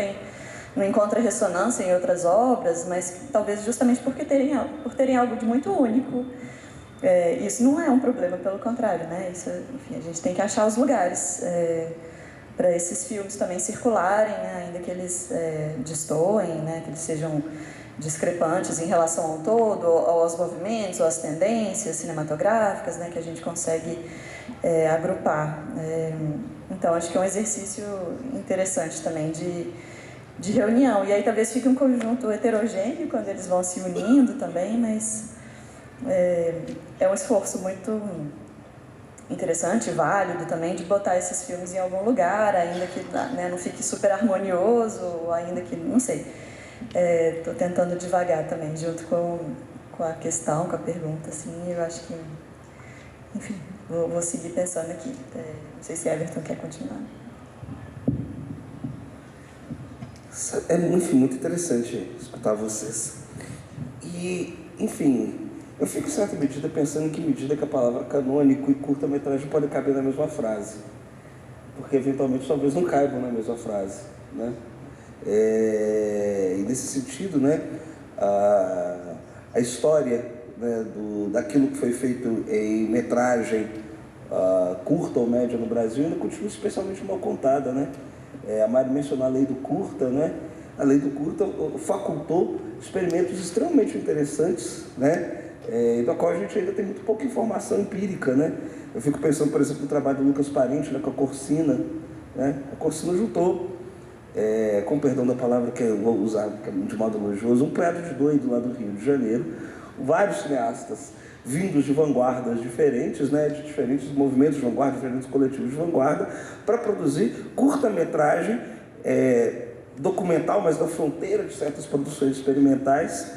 encontra ressonância em outras obras, mas talvez justamente por terem algo de muito único. Isso não é um problema, pelo contrário, né? Isso, enfim, a gente tem que achar os lugares para esses filmes também circularem, né? Ainda que eles destoem, né? Que eles sejam discrepantes em relação ao todo, ou aos movimentos, ou às tendências cinematográficas, né? Que a gente consegue agrupar. Então, acho que é um exercício interessante também de reunião. E aí talvez fique um conjunto heterogêneo quando eles vão se unindo também, mas é um esforço muito interessante, válido também, de botar esses filmes em algum lugar, ainda que, né, não fique super harmonioso, ainda que, não sei. Estou tentando devagar também, junto com a questão, com a pergunta, assim, eu acho que, enfim, vou seguir pensando aqui. Não sei se Everton quer continuar. Enfim, muito interessante escutar vocês. E, enfim, eu fico, em certa medida, pensando em que medida que a palavra canônico e curta-metragem podem caber na mesma frase. Porque, eventualmente, talvez não caibam na mesma frase, né? E, nesse sentido, né, a história, né, daquilo que foi feito em metragem curta ou média no Brasil ainda continua especialmente mal contada, né? A Mari mencionou a lei do curta, né? A lei do curta facultou experimentos extremamente interessantes, né? Da qual a gente ainda tem muito pouca informação empírica, né? Eu fico pensando, por exemplo, no trabalho do Lucas Parente, né, com a Corsina, né? A Corsina juntou com perdão da palavra que eu vou usar de modo elogioso, um punhado de doido lá do Rio de Janeiro, vários cineastas vindos de vanguardas diferentes, né, de diferentes movimentos de vanguarda, diferentes coletivos de vanguarda, para produzir curta-metragem documental, mas na fronteira de certas produções experimentais,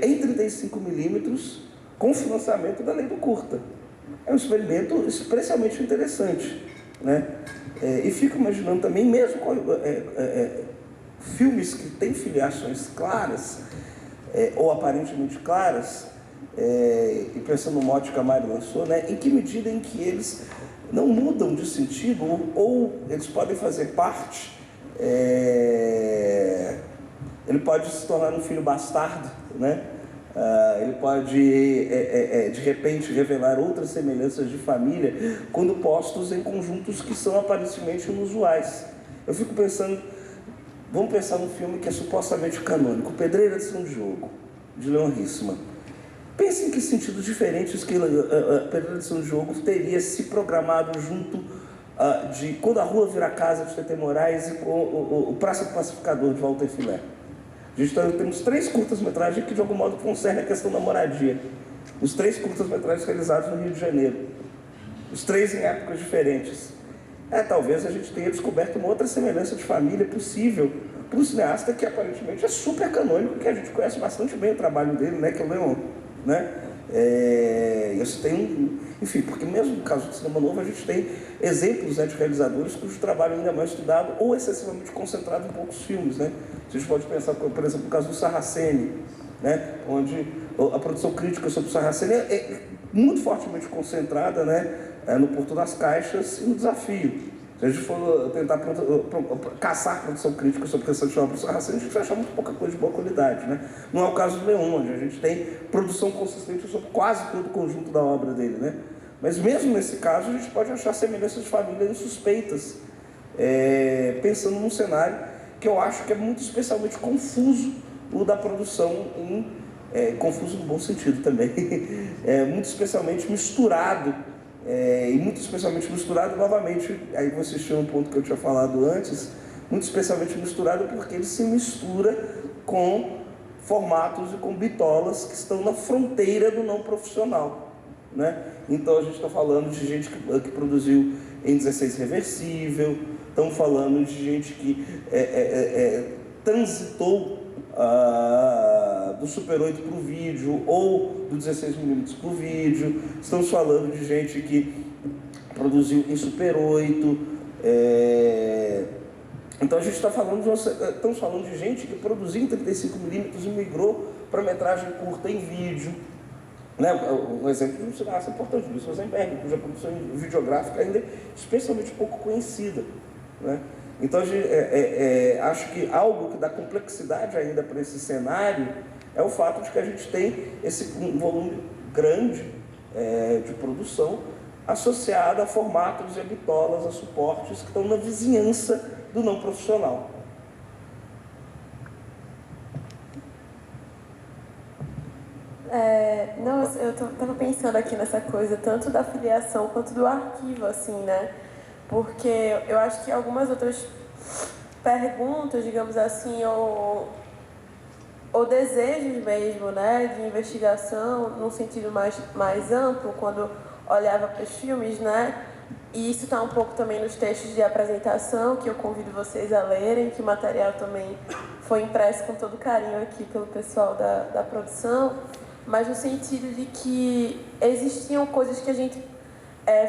em 35mm, com financiamento da lei do curta. É um experimento especialmente interessante, né? E fico imaginando também, mesmo com filmes que têm filiações claras, ou aparentemente claras, e pensando no mote que a Mari lançou, né, em que medida em que eles não mudam de sentido, ou eles podem fazer parte, ele pode se tornar um filho bastardo, né? Ele pode, de repente, revelar outras semelhanças de família quando postos em conjuntos que são aparentemente inusuais. Eu fico pensando, vamos pensar num filme que é supostamente canônico, Pedreira de São Diogo, de Leon Hissman. Pense em que sentidos diferentes que Pedreira de São Diogo teria se programado junto de Quando a Rua Vira Casa, de T.T. Moraes, e com o Praça do Pacificador, de Walter Filé. A gente temos 3 curtas-metragens que de algum modo concernem a questão da moradia. Os 3 curtas-metragens realizados no Rio de Janeiro. Os 3 em épocas diferentes. Talvez a gente tenha descoberto uma outra semelhança de família possível para um cineasta que aparentemente é super canônico, que a gente conhece bastante bem o trabalho dele, né, que é o Leon, né? Isso tem enfim, porque mesmo no caso do cinema novo a gente tem exemplos, né, de realizadores cujo trabalho ainda é mais estudado ou excessivamente concentrado em poucos filmes, né? A gente pode pensar, por exemplo, no caso do Sarraceni, né, onde a produção crítica sobre o Sarraceni é muito fortemente concentrada, né, no Porto das Caixas e no Desafio. Se a gente for tentar caçar produção crítica sobre a questão de obra do Sarraceni, a gente vai achar muito pouca coisa de boa qualidade, né? Não é o caso do Leon, onde a gente tem produção consistente sobre quase todo o conjunto da obra dele, né? Mas mesmo nesse caso, a gente pode achar semelhanças de família insuspeitas, pensando num cenário que eu acho que é muito especialmente confuso, o da produção confuso no bom sentido também, muito especialmente misturado, e muito especialmente misturado novamente, aí vou assistir um ponto que eu tinha falado antes, muito especialmente misturado porque ele se mistura com formatos e com bitolas que estão na fronteira do não profissional, né? Então a gente está falando de gente que produziu em 16 reversível, estamos falando de gente que transitou do Super 8 para o vídeo ou do 16mm para o vídeo, estamos falando de gente que produziu em Super 8, então a gente está falando estamos falando de gente que produziu em 35mm e migrou para metragem curta em vídeo, né? Um exemplo de um cineasta importante, Luiz Rosenberg, cuja produção videográfica ainda é especialmente pouco conhecida, né? Então, acho que algo que dá complexidade ainda para esse cenário é o fato de que a gente tem um volume grande de produção associado a formatos e a bitolas, a suportes que estão na vizinhança do não profissional. Eu estava pensando aqui nessa coisa, tanto da filiação quanto do arquivo, assim, né? Porque eu acho que algumas outras perguntas, digamos assim, ou desejos mesmo, né, de investigação, num sentido mais amplo, quando olhava para os filmes, né? E isso está um pouco também nos textos de apresentação, que eu convido vocês a lerem, que o material também foi impresso com todo carinho aqui pelo pessoal da produção, mas no sentido de que existiam coisas que a gente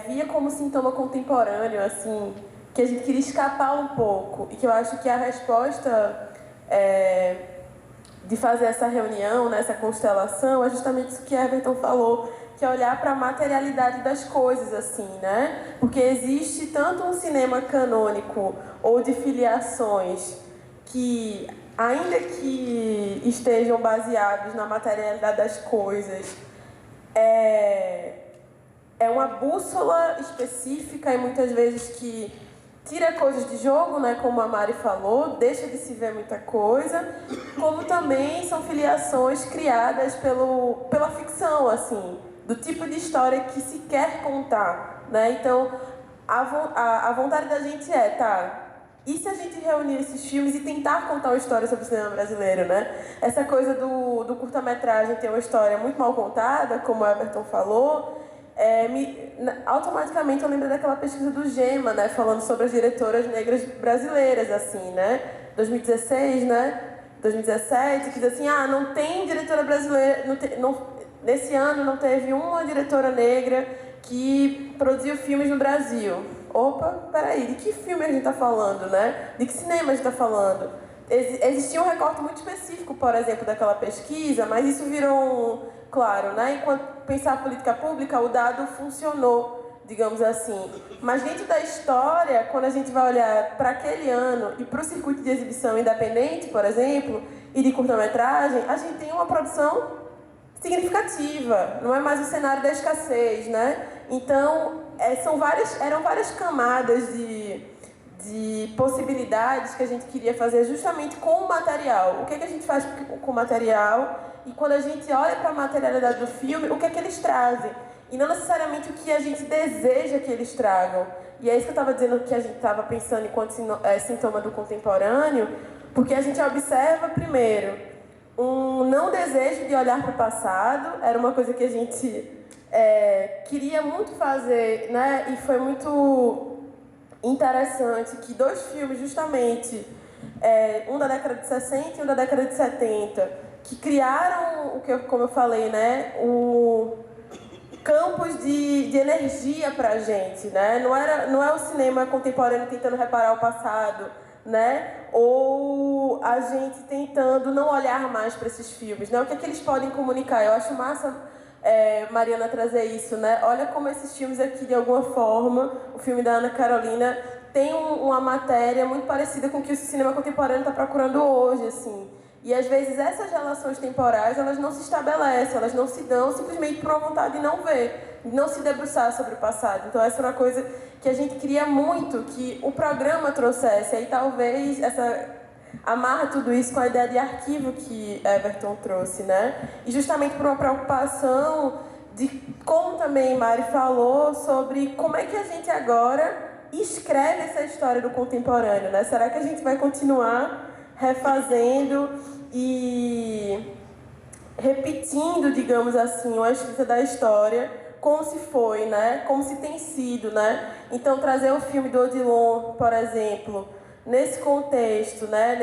via como sintoma contemporâneo, assim, que a gente queria escapar um pouco, e que eu acho que a resposta de fazer essa reunião, né, essa constelação, é justamente isso que Everton falou, que é olhar para a materialidade das coisas, assim, né? Porque existe tanto um cinema canônico ou de filiações que, ainda que estejam baseados na materialidade das coisas, é uma bússola específica e muitas vezes que tira coisas de jogo, né, como a Mari falou, deixa de se ver muita coisa, como também são filiações criadas pela ficção, assim, do tipo de história que se quer contar, né? Então, a vontade da gente e se a gente reunir esses filmes e tentar contar uma história sobre o cinema brasileiro, né? Essa coisa do curta-metragem ter uma história muito mal contada, como o Everton falou, automaticamente eu lembro daquela pesquisa do Gema, né? Falando sobre as diretoras negras brasileiras, assim, né? 2016, né? 2017, que diz assim, não tem diretora brasileira, nesse ano não teve uma diretora negra que produziu filmes no Brasil. Opa, peraí, de que filme a gente está falando, né? De que cinema a gente está falando? Existia um recorte muito específico, por exemplo, daquela pesquisa, mas isso virou claro, né? Enquanto pensar a política pública, o dado funcionou, digamos assim. Mas dentro da história, quando a gente vai olhar para aquele ano e para o circuito de exibição independente, por exemplo, e de curta-metragem, a gente tem uma produção significativa, não é mais o cenário da escassez, né? Então, eram várias camadas de possibilidades que a gente queria fazer justamente com o material. O que a gente faz com o material e quando a gente olha para a materialidade do filme, o que é que eles trazem? E não necessariamente o que a gente deseja que eles tragam. E é isso que eu estava dizendo que a gente estava pensando enquanto sintoma do contemporâneo, porque a gente observa, primeiro, um não desejo de olhar para o passado, era uma coisa que a gente queria muito fazer, né? E foi muito interessante que dois filmes, justamente, um da década de 60 e um da década de 70, que criaram, como eu falei, né? Campos de energia para a gente, né? Não é o cinema contemporâneo tentando reparar o passado, né? Ou a gente tentando não olhar mais para esses filmes, né? O que é que eles podem comunicar? Eu acho massa, Mariana, trazer isso, né? Olha como esses filmes aqui, de alguma forma, o filme da Ana Carolina tem uma matéria muito parecida com o que o cinema contemporâneo está procurando hoje, assim. E às vezes essas relações temporais, elas não se estabelecem, elas não se dão simplesmente por uma vontade de não ver, de não se debruçar sobre o passado. Então essa era uma coisa que a gente queria muito que o programa trouxesse. Aí talvez amarra tudo isso com a ideia de arquivo que Everton trouxe, né? E justamente por uma preocupação de, como também Mari falou, sobre como é que a gente agora escreve essa história do contemporâneo, né? Será que a gente vai continuar refazendo e repetindo, digamos assim, a escrita da história como se foi, né? Como se tem sido, né? Então, trazer o filme do Odilon, por exemplo, nesse contexto, né?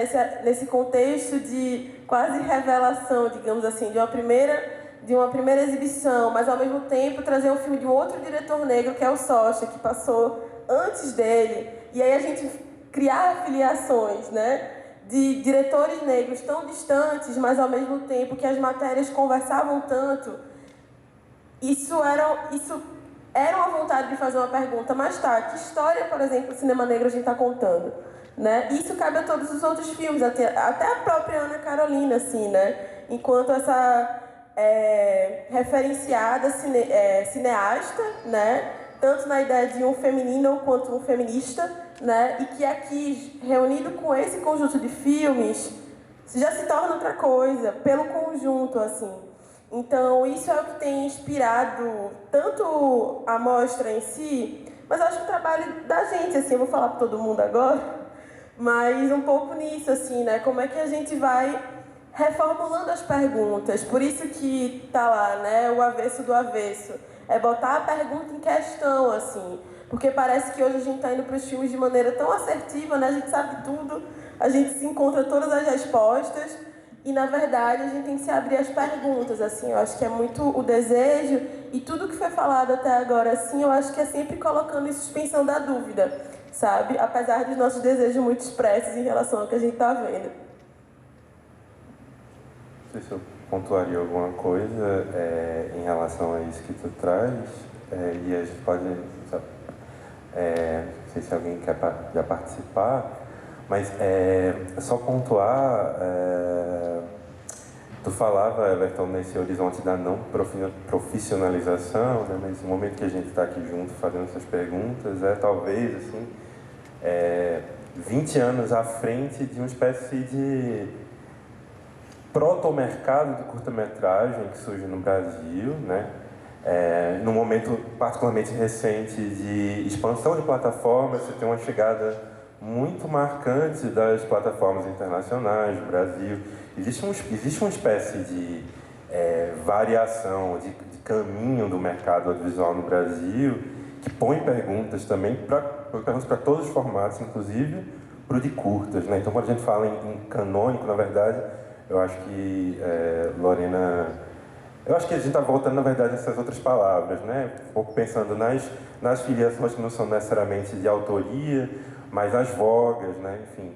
Nesse contexto de quase revelação, digamos assim, de uma primeira exibição, mas ao mesmo tempo trazer um filme de um outro diretor negro, que é o Socha, que passou antes dele, e aí a gente criar afiliações, né? De diretores negros tão distantes, mas ao mesmo tempo que as matérias conversavam tanto. Isso era uma vontade de fazer uma pergunta, mas tá, que história, por exemplo, o cinema negro a gente está contando? Né? Isso cabe a todos os outros filmes, até a própria Ana Carolina, assim, né? Enquanto essa referenciada cineasta, né? Tanto na ideia de um feminino quanto um feminista, né? E que aqui, reunido com esse conjunto de filmes, já se torna outra coisa, pelo conjunto, assim. Então, isso é o que tem inspirado tanto a mostra em si, mas eu acho que o trabalho da gente, assim, eu vou falar para todo mundo agora, mas um pouco nisso, assim, né? Como é que a gente vai reformulando as perguntas. Por isso que tá lá, né? O avesso do avesso. É botar a pergunta em questão, assim. Porque parece que hoje a gente está indo para os filmes de maneira tão assertiva, né? A gente sabe tudo, a gente se encontra todas as respostas e, na verdade, a gente tem que se abrir as perguntas, assim. Eu acho que é muito o desejo e tudo que foi falado até agora, assim, eu acho que é sempre colocando em suspensão da dúvida, sabe? Apesar dos nossos desejos muito expressos em relação ao que a gente está vendo. Não sei se eu pontuaria alguma coisa em relação a isso que tu traz, e a gente pode, não sei se alguém quer já participar, mas é só pontuar, tu falava, Everton, nesse horizonte da não profissionalização, né, mas no momento que a gente está aqui junto fazendo essas perguntas, talvez, assim, 20 anos à frente de uma espécie de proto-mercado de curta-metragem que surge no Brasil, né? Num momento particularmente recente de expansão de plataformas, você tem uma chegada muito marcante das plataformas internacionais do Brasil. Existe uma espécie de variação, de caminho do mercado audiovisual no Brasil, que põe perguntas também, perguntas para todos os formatos, inclusive para o de curtas, né? Então, quando a gente fala em canônico, na verdade, eu acho que, Lorena... Eu acho que a gente está voltando, na verdade, a essas outras palavras, né? Um pouco pensando nas filiações que não são necessariamente de autoria, mas nas vogas, né? Enfim,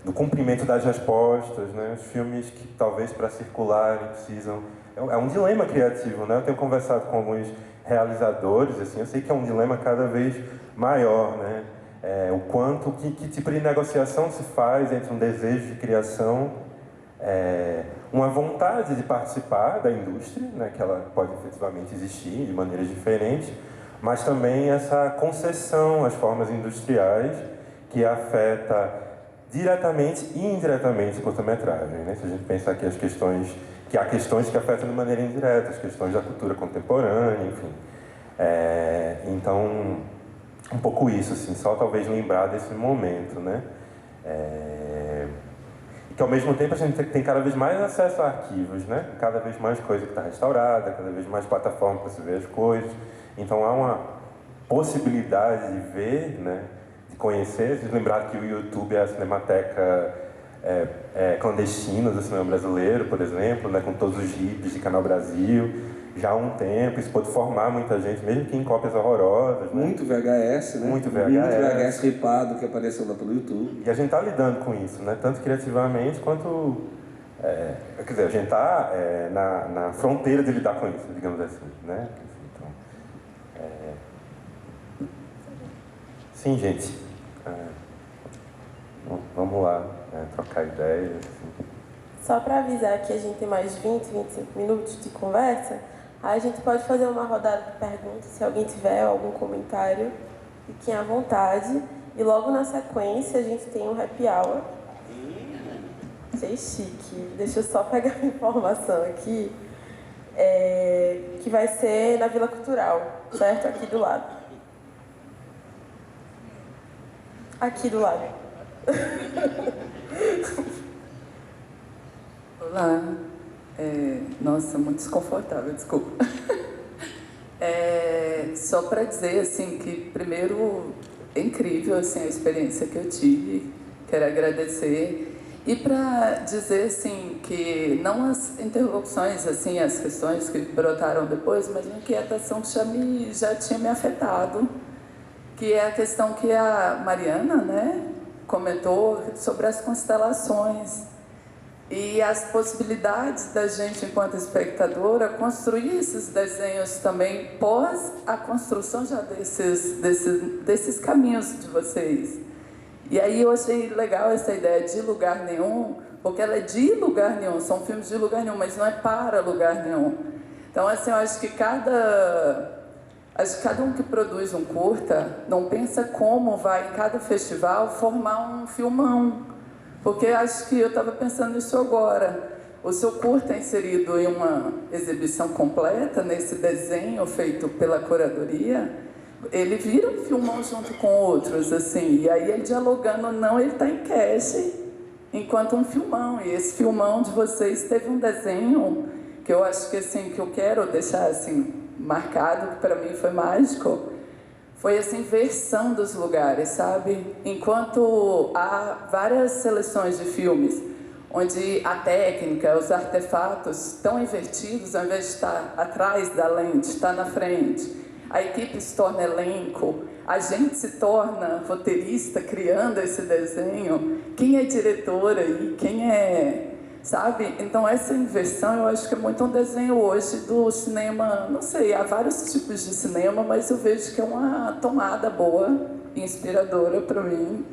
no cumprimento das respostas, né? Os filmes que talvez para circularem precisam... É um dilema criativo, né? Eu tenho conversado com alguns realizadores, assim, eu sei que é um dilema cada vez maior, né? Que tipo de negociação se faz entre um desejo de criação, uma vontade de participar da indústria, né? Que ela pode efetivamente existir de maneiras diferentes, mas também essa concessão às formas industriais que afeta diretamente e indiretamente a curta-metragem, né? Se a gente pensar aqui há questões que afetam de maneira indireta, as questões da cultura contemporânea, enfim. Então, um pouco isso, assim, só talvez lembrar desse momento, né? E que ao mesmo tempo a gente tem cada vez mais acesso a arquivos, né? Cada vez mais coisa que está restaurada, cada vez mais plataforma para se ver as coisas. Então há uma possibilidade de ver, né? De conhecer, de lembrar que o YouTube é a cinemateca clandestina do cinema brasileiro, por exemplo, né? Com todos os hits de Canal Brasil. Já há um tempo, isso pode formar muita gente, mesmo que em cópias horrorosas. Né? Muito VHS, né? Muito VHS ripado que apareceu lá pelo YouTube. E a gente está lidando com isso, né? Tanto criativamente quanto... quer dizer, a gente está na fronteira de lidar com isso, digamos assim, né? Então, sim, gente. Vamos lá, trocar ideias. Assim. Só para avisar que a gente tem mais 20, 25 minutos de conversa, aí a gente pode fazer uma rodada de perguntas, se alguém tiver algum comentário, fiquem à vontade. E logo na sequência a gente tem um happy hour. Achei chique. Deixa eu só pegar a informação aqui. Que vai ser na Vila Cultural, certo? Aqui do lado. Aqui do lado. Olá. Nossa, muito desconfortável, desculpa. Só para dizer assim que primeiro é incrível assim a experiência que eu tive, quero agradecer e para dizer assim que não as interlocuções assim, as questões que brotaram depois, mas uma inquietação que já tinha me afetado, que é a questão que a Mariana, né, comentou sobre as constelações. E as possibilidades da gente, enquanto espectadora, construir esses desenhos também pós a construção já desses caminhos de vocês. E aí eu achei legal essa ideia de lugar nenhum, porque ela é de lugar nenhum, são filmes de lugar nenhum, mas não é para lugar nenhum. Então, assim, eu acho que cada um que produz um curta não pensa como vai, em cada festival, formar um filmão. Porque acho que eu estava pensando nisso agora. O seu curta é inserido em uma exibição completa, nesse desenho feito pela curadoria, ele vira um filmão junto com outros, assim. E aí ele dialogando ou não, ele está em cache enquanto um filmão. E esse filmão de vocês teve um desenho que eu acho que, assim, que eu quero deixar assim, marcado, que para mim foi mágico. Foi essa inversão dos lugares, sabe? Enquanto há várias seleções de filmes onde a técnica, os artefatos estão invertidos, ao invés de estar atrás da lente, está na frente. A equipe se torna elenco, a gente se torna roteirista criando esse desenho. Quem é diretor aí? Quem é... Sabe? Então essa inversão eu acho que é muito um desenho hoje do cinema, não sei, há vários tipos de cinema, mas eu vejo que é uma tomada boa, inspiradora para mim,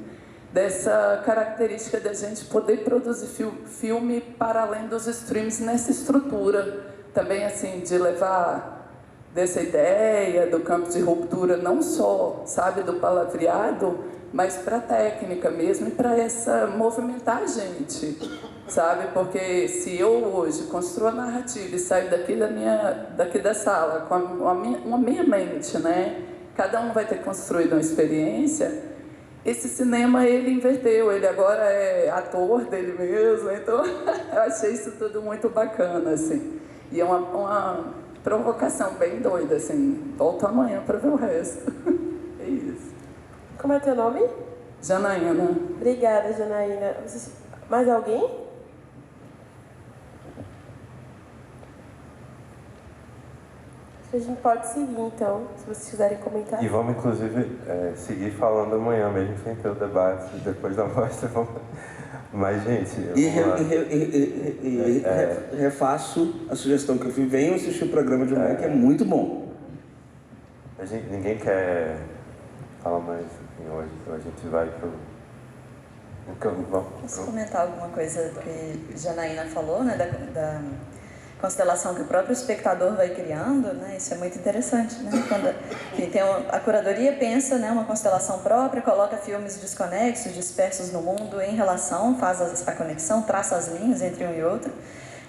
dessa característica da gente poder produzir filme para além dos streams nessa estrutura. Também assim, de levar dessa ideia do campo de ruptura, não só, sabe, do palavreado, mas para a técnica mesmo e para essa movimentar a gente. Sabe? Porque se eu hoje construo a narrativa e saio daqui da sala com a minha mente, né? cada um vai ter construído uma experiência. Esse cinema ele inverteu, ele agora é ator dele mesmo, então eu achei isso tudo muito bacana, assim. E é uma provocação bem doida, assim, volto amanhã para ver o resto. É isso. Como é teu nome? Janaína. Obrigada, Janaína. Mais alguém? A gente pode seguir, então, se vocês quiserem comentar. E vamos, inclusive, seguir falando amanhã mesmo, sem ter o debate, depois da mostra. Mas, gente... Refaço a sugestão que eu fiz. Venham assistir o programa de amanhã, que é muito bom. Ninguém quer falar mais, enfim, hoje, então a gente vai pro... Posso comentar alguma coisa que Janaína falou, né, da constelação que o próprio espectador vai criando, né? Isso é muito interessante, né? Quando a curadoria pensa, né, uma constelação própria, coloca filmes desconexos, dispersos no mundo em relação, faz a conexão, traça as linhas entre um e outro.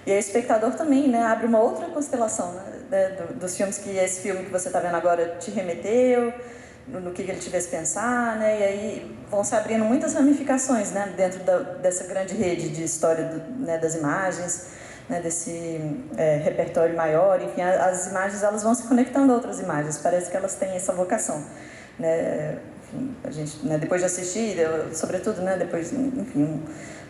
E aí o espectador também, né, abre uma outra constelação, né, dos filmes que esse filme que você está vendo agora te remeteu, no que ele te fez pensar, né? E aí vão se abrindo muitas ramificações, né, dentro dessa grande rede de história né, das imagens, né, desse repertório maior. Enfim, as imagens elas vão se conectando a outras imagens, parece que elas têm essa vocação, né? Enfim, a gente, né, depois de assistir, sobretudo, né, depois, enfim,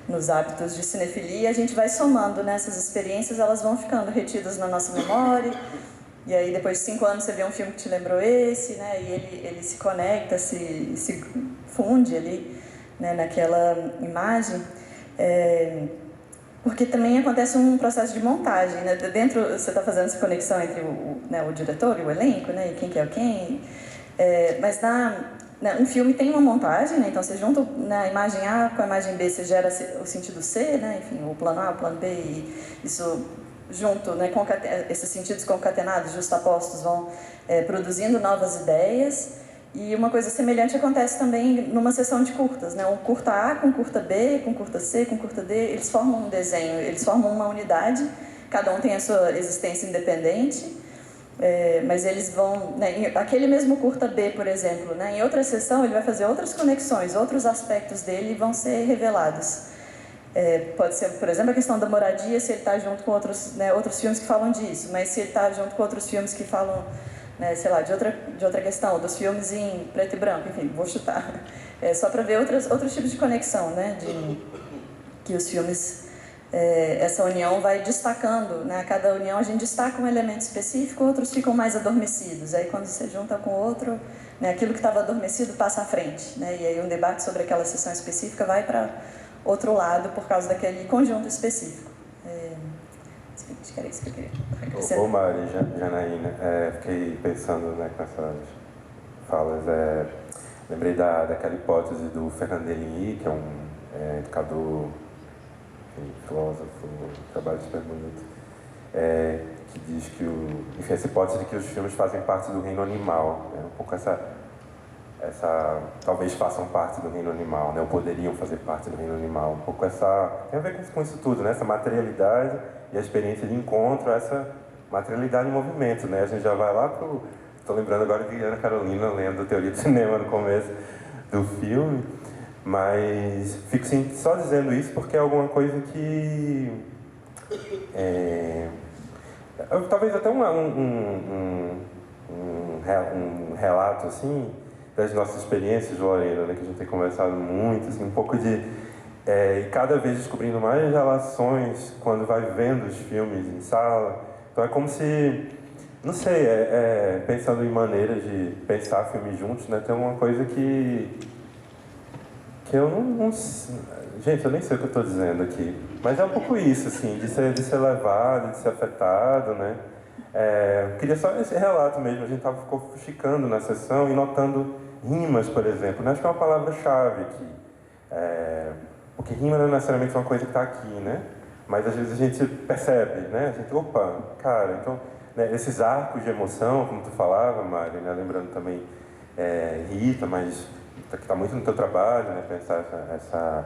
nos hábitos de cinefilia, a gente vai somando, né, essas experiências, elas vão ficando retidas na nossa memória, e aí depois de 5 anos você vê um filme que te lembrou esse, né, e ele se conecta, se funde ali, né, naquela imagem. Porque também acontece um processo de montagem, né? Dentro, você está fazendo essa conexão entre o diretor e o elenco, né? E quem que é quem. Mas um filme tem uma montagem, né? Então você junta, né, a imagem A com a imagem B, você gera o sentido C, né? Enfim, o plano A, o plano B, e isso junto, né, esses sentidos concatenados, justapostos, vão produzindo novas ideias. E uma coisa semelhante acontece também numa sessão de curtas, né? Um curta A com curta B, com curta C, com curta D, eles formam um desenho, eles formam uma unidade, cada um tem a sua existência independente, mas eles vão, né, aquele mesmo curta B, por exemplo, né, em outra sessão ele vai fazer outras conexões, outros aspectos dele vão ser revelados. Pode ser, por exemplo, a questão da moradia, se ele está junto com outros, né, outros filmes que falam disso, mas se ele está junto com outros filmes que falam, né, sei lá, de outra questão, dos filmes em preto e branco, enfim, vou chutar. Só para ver outros tipos de conexão, né, que os filmes, essa união vai destacando, né, a cada união a gente destaca um elemento específico, outros ficam mais adormecidos, aí quando você junta com o outro, né, aquilo que estava adormecido passa à frente, né, e aí um debate sobre aquela sessão específica vai para outro lado por causa daquele conjunto específico. Acho que era isso que eu queria acrescentar. Ô Mari, Janaína, fiquei pensando, né, com essas falas, lembrei daquela hipótese do Fernand Deligny, que é um educador, filósofo, trabalho super bonito, que diz que essa hipótese de que os filmes fazem parte do reino animal, né, um pouco talvez façam parte do reino animal, né, ou poderiam fazer parte do reino animal, um pouco tem a ver com isso tudo, né, essa materialidade e a experiência de encontro, essa materialidade em movimento, né, a gente já vai lá estou lembrando agora de Ana Carolina lendo Teoria do Cinema no começo do filme, mas fico só dizendo isso porque é alguma coisa que talvez até um relato assim das nossas experiências, Lorena, né, que a gente tem conversado muito, assim, um pouco de e cada vez descobrindo mais relações quando vai vendo os filmes em sala. Então é como se, não sei, pensando em maneiras de pensar filmes juntos, né, tem uma coisa que eu não gente, eu nem sei o que eu estou dizendo aqui, mas é um pouco isso, assim, de ser levado, de ser afetado, né. Queria só esse relato mesmo, a gente ficou ficando na sessão e notando rimas, por exemplo, né? Acho que é uma palavra-chave aqui, porque rima não é necessariamente uma coisa que está aqui, né? Mas às vezes a gente percebe, né? A gente, opa, cara, então, né, esses arcos de emoção, como tu falava, Mari, né? Lembrando também Rita, mas que está muito no teu trabalho, né? Pensar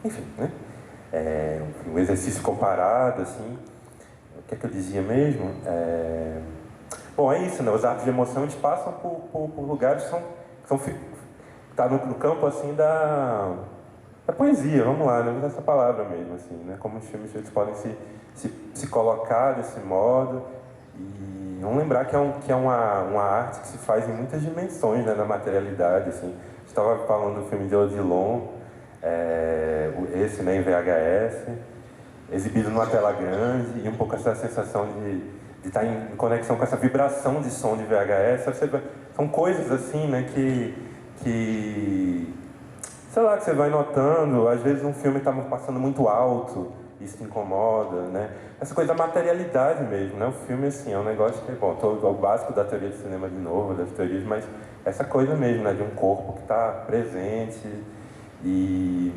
enfim, né? Um exercício comparado, assim. O que é que eu dizia mesmo? Bom, é isso, né? Os arcos de emoção, eles passam por lugares que tá no campo, assim, da poesia, vamos lá, né? Essa palavra mesmo, assim, né? Como os filmes eles podem se colocar desse modo. E vamos lembrar que é uma arte que se faz em muitas dimensões, né? Na materialidade, assim. A gente estava falando do filme de Odilon, esse, né, em VHS, exibido numa tela grande, e um pouco essa sensação de estar em conexão com essa vibração de som de VHS. São coisas assim, né, que sei lá, que você vai notando. Às vezes um filme está passando muito alto, isso te incomoda, né? Essa coisa da materialidade mesmo, né? O filme, assim, é um negócio que, bom, tô ao básico da teoria do cinema de novo, das teorias, mas essa coisa mesmo, né, de um corpo que está presente e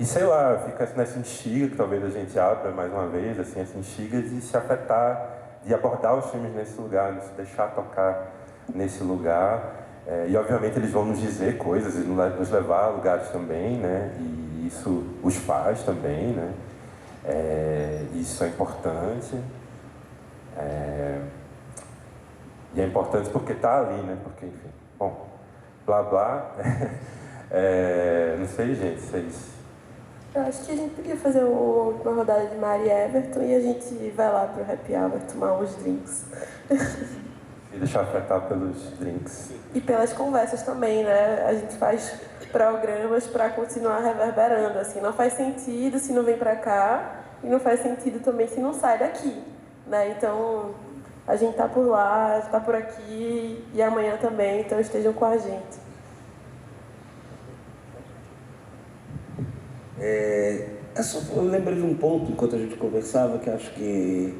sei lá, fica nessa instiga que talvez a gente abra mais uma vez, assim, essa instiga de se afetar, de abordar os filmes nesse lugar, de se deixar tocar nesse lugar. E obviamente eles vão nos dizer coisas, e nos levar a lugares também, né? E isso os faz também, né? Isso é importante. E é importante porque está ali, né? Porque, enfim, bom, blá blá. Não sei, gente, vocês... Eu acho que a gente podia fazer uma última rodada de Mari Everton e a gente vai lá pro Happy Hour tomar uns drinks. E deixar afetar pelos drinks. E pelas conversas também, né? A gente faz programas para continuar reverberando, assim. Não faz sentido se não vem para cá e não faz sentido também se não sai daqui, né? Então, a gente tá por lá, tá por aqui e amanhã também, então estejam com a gente. Eu lembrei de um ponto enquanto a gente conversava que acho que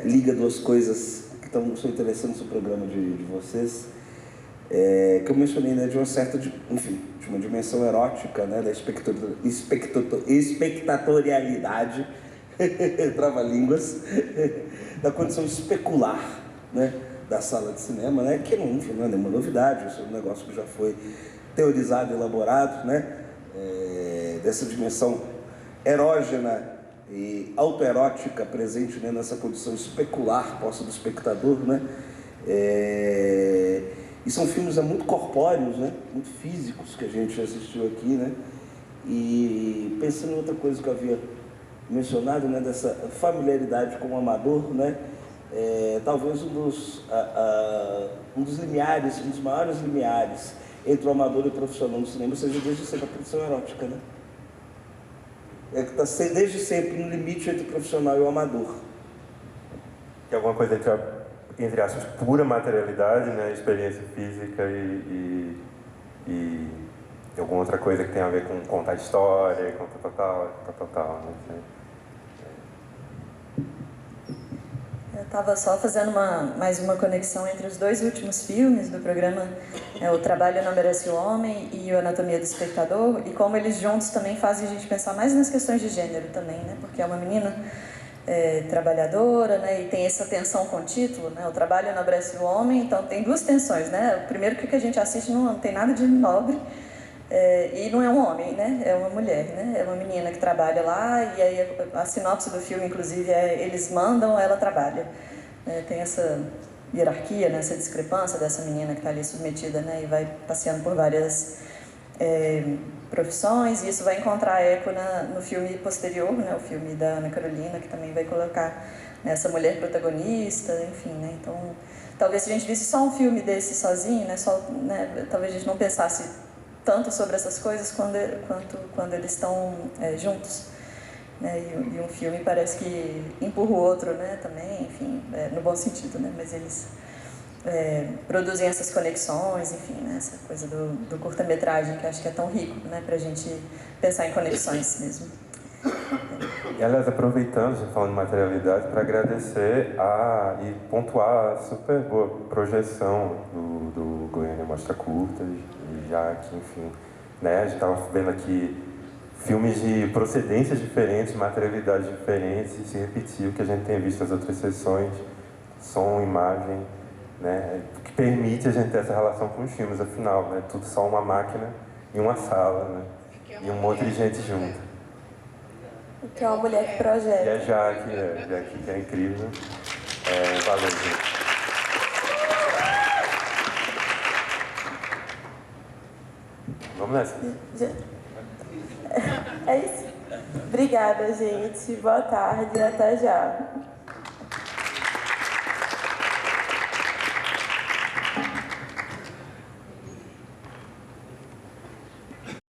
liga duas coisas que estão interessantes no programa de vocês, que eu mencionei, né, de uma certa, enfim, de uma dimensão erótica, né, da espectatorialidade, trava-línguas, da condição especular, né, da sala de cinema, né, que não, enfim, não é nenhuma novidade, isso é um negócio que já foi teorizado, elaborado, né, dessa dimensão erógena e autoerótica presente, né, nessa condição especular posta do espectador, né? E são filmes muito corpóreos, né, muito físicos que a gente assistiu aqui, né? E pensando em outra coisa que eu havia mencionado, né, dessa familiaridade com o amador, né? Talvez um dos limiares, um dos maiores limiares entre o amador e o profissional no cinema seja desde sempre a produção erótica, né? Que está desde sempre no limite entre o profissional e o amador. Que é alguma coisa entre aspas, pura materialidade, né? Experiência física e alguma outra coisa que tem a ver com contar história, com tal, né? Eu estava só fazendo mais uma conexão entre os dois últimos filmes do programa, O Trabalho Não Merece o Homem e o Anatomia do Espectador, e como eles juntos também fazem a gente pensar mais nas questões de gênero também, né? Porque é uma menina trabalhadora, né? E tem essa tensão com o título, né? O Trabalho Não Merece o Homem, então tem duas tensões, né? O primeiro que a gente assiste não tem nada de nobre, e não é um homem, né? É uma mulher, né? É uma menina que trabalha lá, e aí a sinopse do filme, inclusive, eles mandam, ela trabalha. Tem essa hierarquia, né? Essa discrepância dessa menina que está ali submetida, né? E vai passeando por várias profissões, e isso vai encontrar eco no filme posterior, né? O filme da Ana Carolina, que também vai colocar, né, essa mulher protagonista, enfim, né? Então, talvez se a gente visse só um filme desse sozinho, né? Talvez a gente não pensasse tanto sobre essas coisas quanto quando eles estão juntos, né? E um filme parece que empurra o outro, né? Também, enfim, no bom sentido, né? Mas eles produzem essas conexões, enfim, né? Essa coisa do curta-metragem que acho que é tão rico, né? Pra gente pensar em conexões mesmo. E, aliás, aproveitando, já falando de materialidade, para agradecer e pontuar a super boa projeção do Goiânia Mostra Curtas, e já que, enfim, né, a gente estava vendo aqui filmes de procedências diferentes, materialidades diferentes, e se repetiu o que a gente tem visto nas outras sessões, som, imagem, né, que permite a gente ter essa relação com os filmes, afinal, né, tudo só uma máquina e uma sala, né, e um monte de gente junto. Que é uma mulher que projeta. E a Jaque, que é incrível. Valeu, gente. Vamos nessa. É isso? Obrigada, gente. Boa tarde e até já.